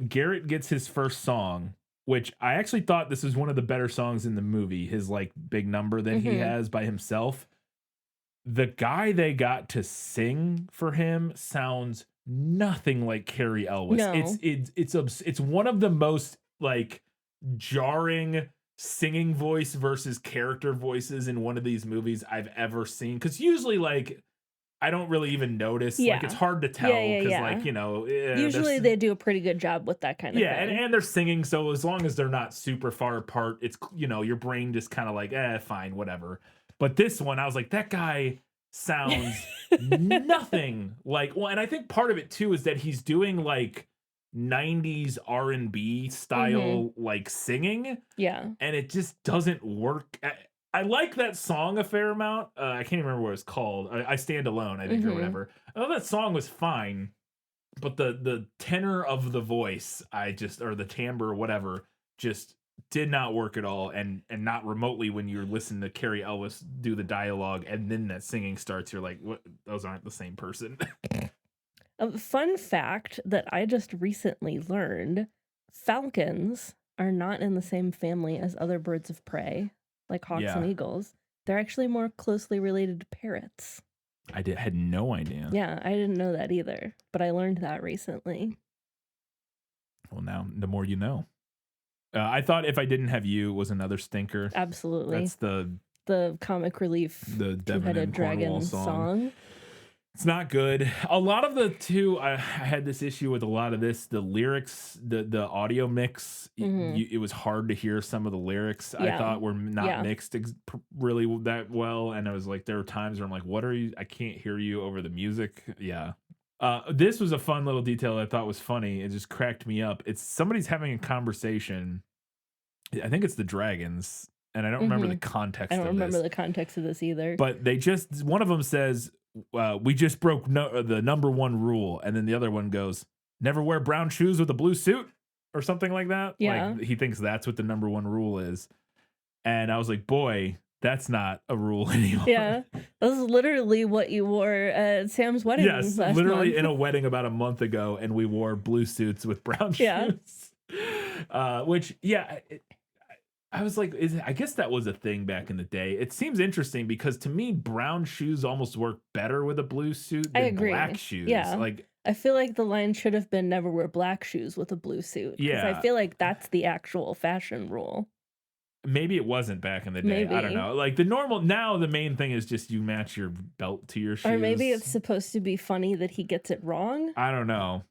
Garrett gets his first song, which I actually thought this was one of the better songs in the movie, his like big number that he has by himself. The guy they got to sing for him sounds nothing like Carrie Elwes. No. It's one of the most like jarring singing voice versus character voices in one of these movies I've ever seen. Because usually like I don't really even notice. Like it's hard to tell because like, you know, usually they do a pretty good job with that kind of thing. And they're singing, so as long as they're not super far apart, it's, you know, your brain just kind of like, fine, whatever. But this one, I was like, that guy sounds nothing like, well, and I think part of it too is that he's doing like 90s R&B style like singing. Yeah. And it just doesn't work. I like that song a fair amount. I can't even remember what it's called. I Stand Alone, I think, or whatever. I thought that song was fine, but the tenor of the voice, or the timbre or whatever, just did not work at all, and not remotely when you're listening to Carrie Elwes do the dialogue, and then that singing starts. You're like, what? Those aren't the same person. A fun fact that I just recently learned: falcons are not in the same family as other birds of prey, like hawks and eagles. They're actually more closely related to parrots. Had no idea. Yeah, I didn't know that either, but I learned that recently. Well, now the more you know. I thought If I Didn't Have You was another stinker. Absolutely. That's the comic relief, the two-headed dragon song. It's not good. A lot of the I had this issue with a lot of this. The lyrics, the audio mix, it was hard to hear some of the lyrics. I thought were not mixed really that well. And I was like, there were times where I'm like, what are you? I can't hear you over the music. Yeah. This was a fun little detail I thought was funny. It just cracked me up. It's somebody's having a conversation. I think it's the dragons. And I don't remember the context of this. I don't remember the context of this either. But one of them says, we just broke the number one rule. And then the other one goes, never wear brown shoes with a blue suit or something like that. Yeah. Like he thinks that's what the number one rule is. And I was like, boy, that's not a rule anymore. Yeah. That was literally what you wore at Sam's wedding. Yes, last literally month. in a wedding about a month ago. And we wore blue suits with brown shoes. Which, I was like, I guess that was a thing back in the day. It seems interesting because to me, brown shoes almost work better with a blue suit I than agree. black shoes. Yeah. Like, I feel like the line should have been never wear black shoes with a blue suit. Because I yeah, feel like that's the actual fashion rule. maybe it wasn't back in the day. I don't Maybe. know. Like now the main thing is just you match your belt to your shoes. Or maybe it's supposed to be funny that he gets it wrong. I don't know.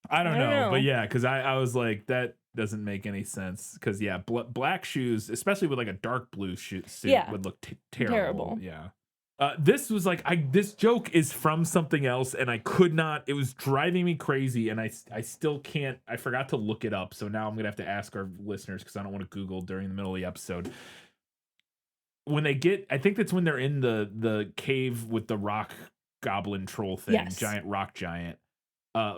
I don't know. But yeah, because I was like, that doesn't make any sense. Because yeah, black shoes, especially with like a dark blue suit, would look terrible. Yeah. This was like, this joke is from something else, and I could not. It was driving me crazy, and I still can't. I forgot to look it up, so now I'm gonna have to ask our listeners because I don't want to Google during the middle of the episode. When they get, I think that's when they're in the cave with the rock goblin troll thing, Yes. giant rock giant.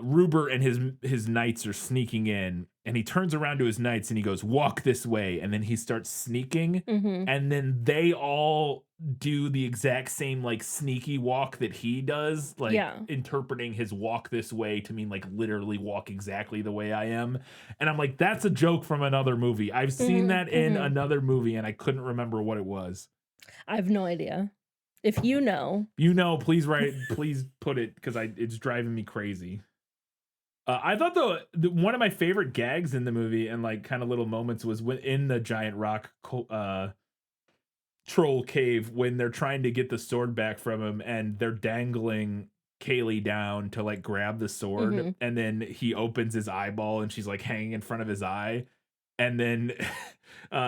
Ruber and his knights are sneaking in, and he turns around to his knights and he goes, "Walk this way," and then he starts sneaking, and then they all do the exact same like sneaky walk that he does, like interpreting his "walk this way" to mean like literally walk exactly the way I am. And I'm like, that's a joke from another movie. I've seen that in another movie, and I couldn't remember what it was. I have no idea. If you know, please put it, because it's driving me crazy. I thought though one of my favorite gags in the movie and like kind of little moments was in the giant rock troll cave when they're trying to get the sword back from him and they're dangling Kaylee down to like grab the sword, and then he opens his eyeball and she's like hanging in front of his eye. And then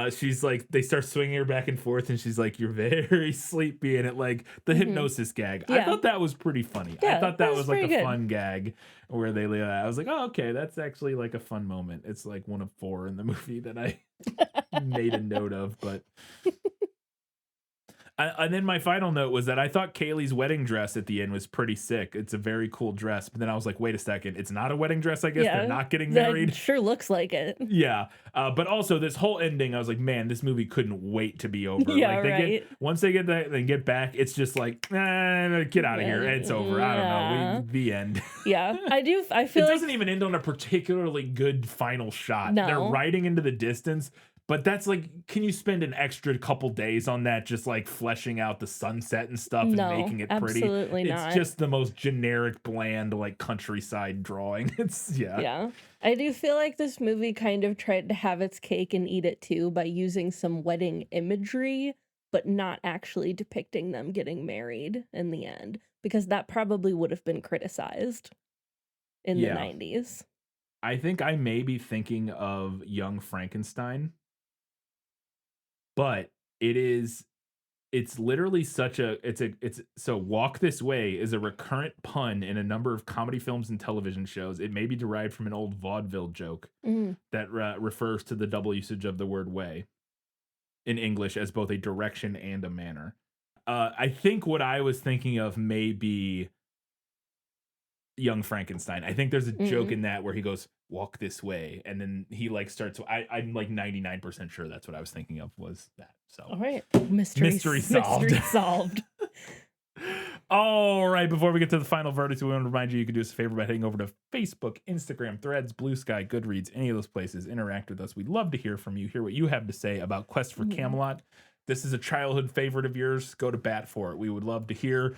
she's like, they start swinging her back and forth, and she's like, "You're very sleepy," and it like the hypnosis gag. I thought that was pretty funny. I thought that was like a fun gag where they lay that. I was like, oh, okay, that's actually like a fun moment. It's like one of 4 in the movie that I made a note of, but. And then my final note was that I thought Kaylee's wedding dress at the end was pretty sick. It's a very cool dress. But then I was like, wait a second. It's not a wedding dress, I guess. They're not getting married. That sure looks like it. Yeah. But also this whole ending, I was like, man, this movie couldn't wait to be over. Yeah, like right. Once they get that, they get back, it's just like, get out of here. It's over. I don't know. The end. Yeah. I feel it doesn't even end on a particularly good final shot. No. They're riding into the distance. But that's like, can you spend an extra couple days on that, just like fleshing out the sunset and stuff and making it pretty? Absolutely not. It's just the most generic, bland, like countryside drawing. Yeah. I do feel like this movie kind of tried to have its cake and eat it too by using some wedding imagery, but not actually depicting them getting married in the end, because that probably would have been criticized in the 90s. I think I may be thinking of Young Frankenstein. But it's literally so Walk This Way is a recurrent pun in a number of comedy films and television shows. It may be derived from an old vaudeville joke that refers to the double usage of the word way in English as both a direction and a manner. I think what I was thinking of may be Young Frankenstein. I think there's a joke in that where he goes, "Walk this way," and then he like starts. I'm like 99% sure that's what I was thinking of was that. So all right, mystery solved. Mystery solved. All right, before we get to the final verdict, we want to remind you can do us a favor by heading over to Facebook, Instagram, Threads, Blue Sky, Goodreads, any of those places. Interact with us. We'd love to hear from you. Hear what you have to say about Quest for Camelot. This is a childhood favorite of yours. Go to bat for it. We would love to hear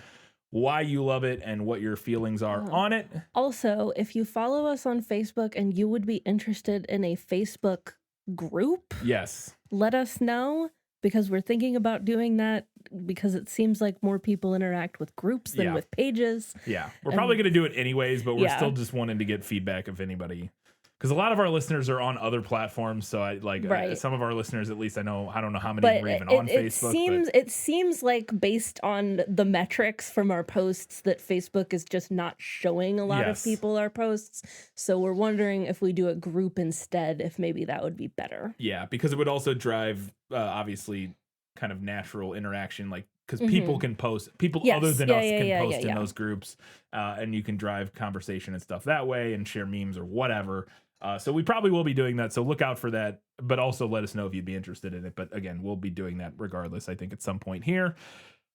why you love it and what your feelings are on it. Also, if you follow us on Facebook and you would be interested in a Facebook group, yes, let us know, because we're thinking about doing that, because it seems like more people interact with groups than with pages. Yeah, we're probably going to do it anyways, but we're still just wanting to get feedback if anybody. Because a lot of our listeners are on other platforms, so I like some of our listeners, at least I don't know how many are even on Facebook. It seems like based on the metrics from our posts that Facebook is just not showing a lot of people our posts. So we're wondering if we do a group instead, if maybe that would be better. Yeah, because it would also drive obviously kind of natural interaction, like because people can post, other than us can post in those groups, and you can drive conversation and stuff that way and share memes or whatever. So we probably will be doing that. So look out for that, but also let us know if you'd be interested in it. But again, we'll be doing that regardless, I think, at some point here.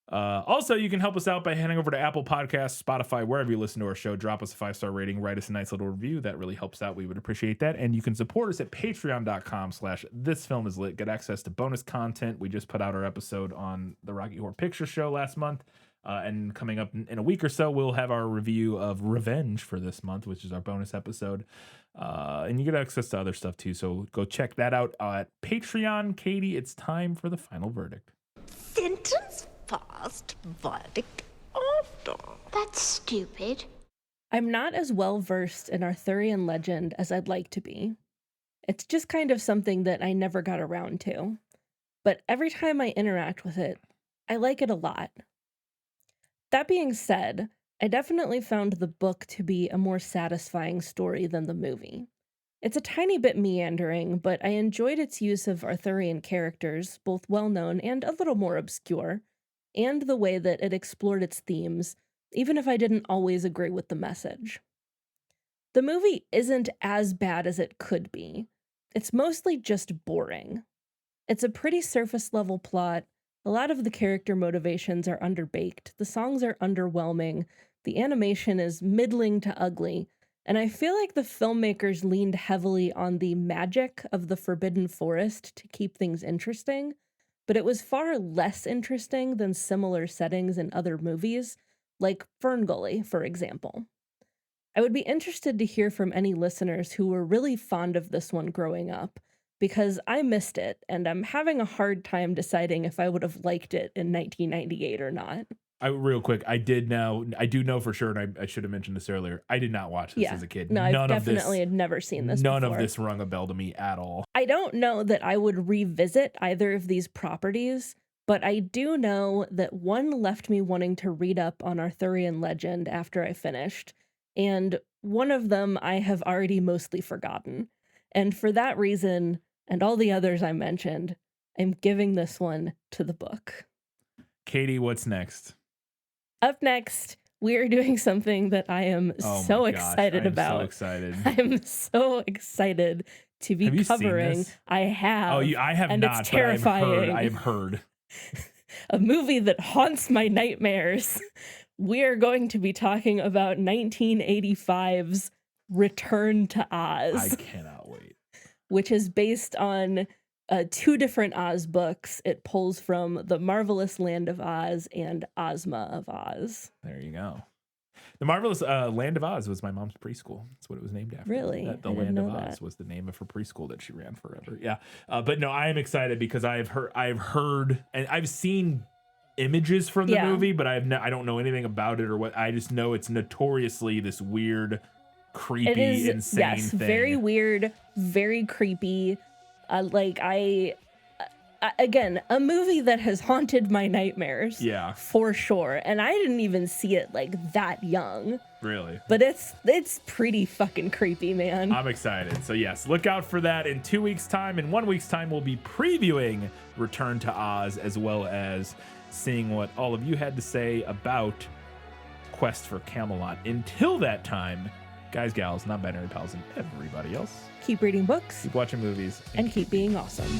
Also, you can help us out by heading over to Apple Podcasts, Spotify, wherever you listen to our show. Drop us a 5-star rating, write us a nice little review. That really helps out. We would appreciate that. And you can support us at patreon.com/thisfilmislit. Get access to bonus content. We just put out our episode on the Rocky Horror Picture Show last month. And coming up in a week or so, we'll have our review of Revenge for this month, which is our bonus episode. And you get access to other stuff too. So go check that out at Patreon. Katie, it's time for the final verdict. Sentence fast, verdict after. That's stupid. I'm not as well versed in Arthurian legend as I'd like to be. It's just kind of something that I never got around to. But every time I interact with it, I like it a lot. That being said, I definitely found the book to be a more satisfying story than the movie. It's a tiny bit meandering, but I enjoyed its use of Arthurian characters, both well-known and a little more obscure, and the way that it explored its themes, even if I didn't always agree with the message. The movie isn't as bad as it could be. It's mostly just boring. It's a pretty surface-level plot. A lot of the character motivations are underbaked, the songs are underwhelming, the animation is middling to ugly, and I feel like the filmmakers leaned heavily on the magic of the Forbidden Forest to keep things interesting, but it was far less interesting than similar settings in other movies, like Ferngully, for example. I would be interested to hear from any listeners who were really fond of this one growing up, because I missed it, and I'm having a hard time deciding if I would have liked it in 1998 or not. Real quick, I do know for sure, and I should have mentioned this earlier, I did not watch this as a kid. No, I definitely had never seen this None before. of this rung a bell to me at all. I don't know that I would revisit either of these properties, but I do know that one left me wanting to read up on Arthurian legend after I finished, and one of them I have already mostly forgotten. And for that reason, and all the others I mentioned, I'm giving this one to the book. Katie, what's next? Up next, we are doing something that I am so excited about. So excited. I'm so excited to be covering. Seen this? I have. Oh, I have and not. It's terrifying. I have heard. A movie that haunts my nightmares. We are going to be talking about 1985's Return to Oz. I cannot wait. Which is based on 2 different Oz books. It pulls from The Marvelous Land of Oz and Ozma of Oz. There you go. The Marvelous Land of Oz was my mom's preschool. That's what it was named after. Really? The Land of Oz was the name of her preschool that she ran forever. Yeah. But no, I am excited because I've heard and I've seen images from the movie, but I don't know anything about it or what. I just know it's notoriously this weird, creepy, insane thing. Very weird, very creepy. Again, a movie that has haunted my nightmares. Yeah. For sure. And I didn't even see it like that young. Really? But it's pretty fucking creepy, man. I'm excited. So yes, look out for that in 2 weeks' time. In 1 week's time, we'll be previewing Return to Oz, as well as seeing what all of you had to say about Quest for Camelot. Until that time, guys, gals, non-binary pals, and everybody else, keep reading books. keep watching movies. And keep being awesome.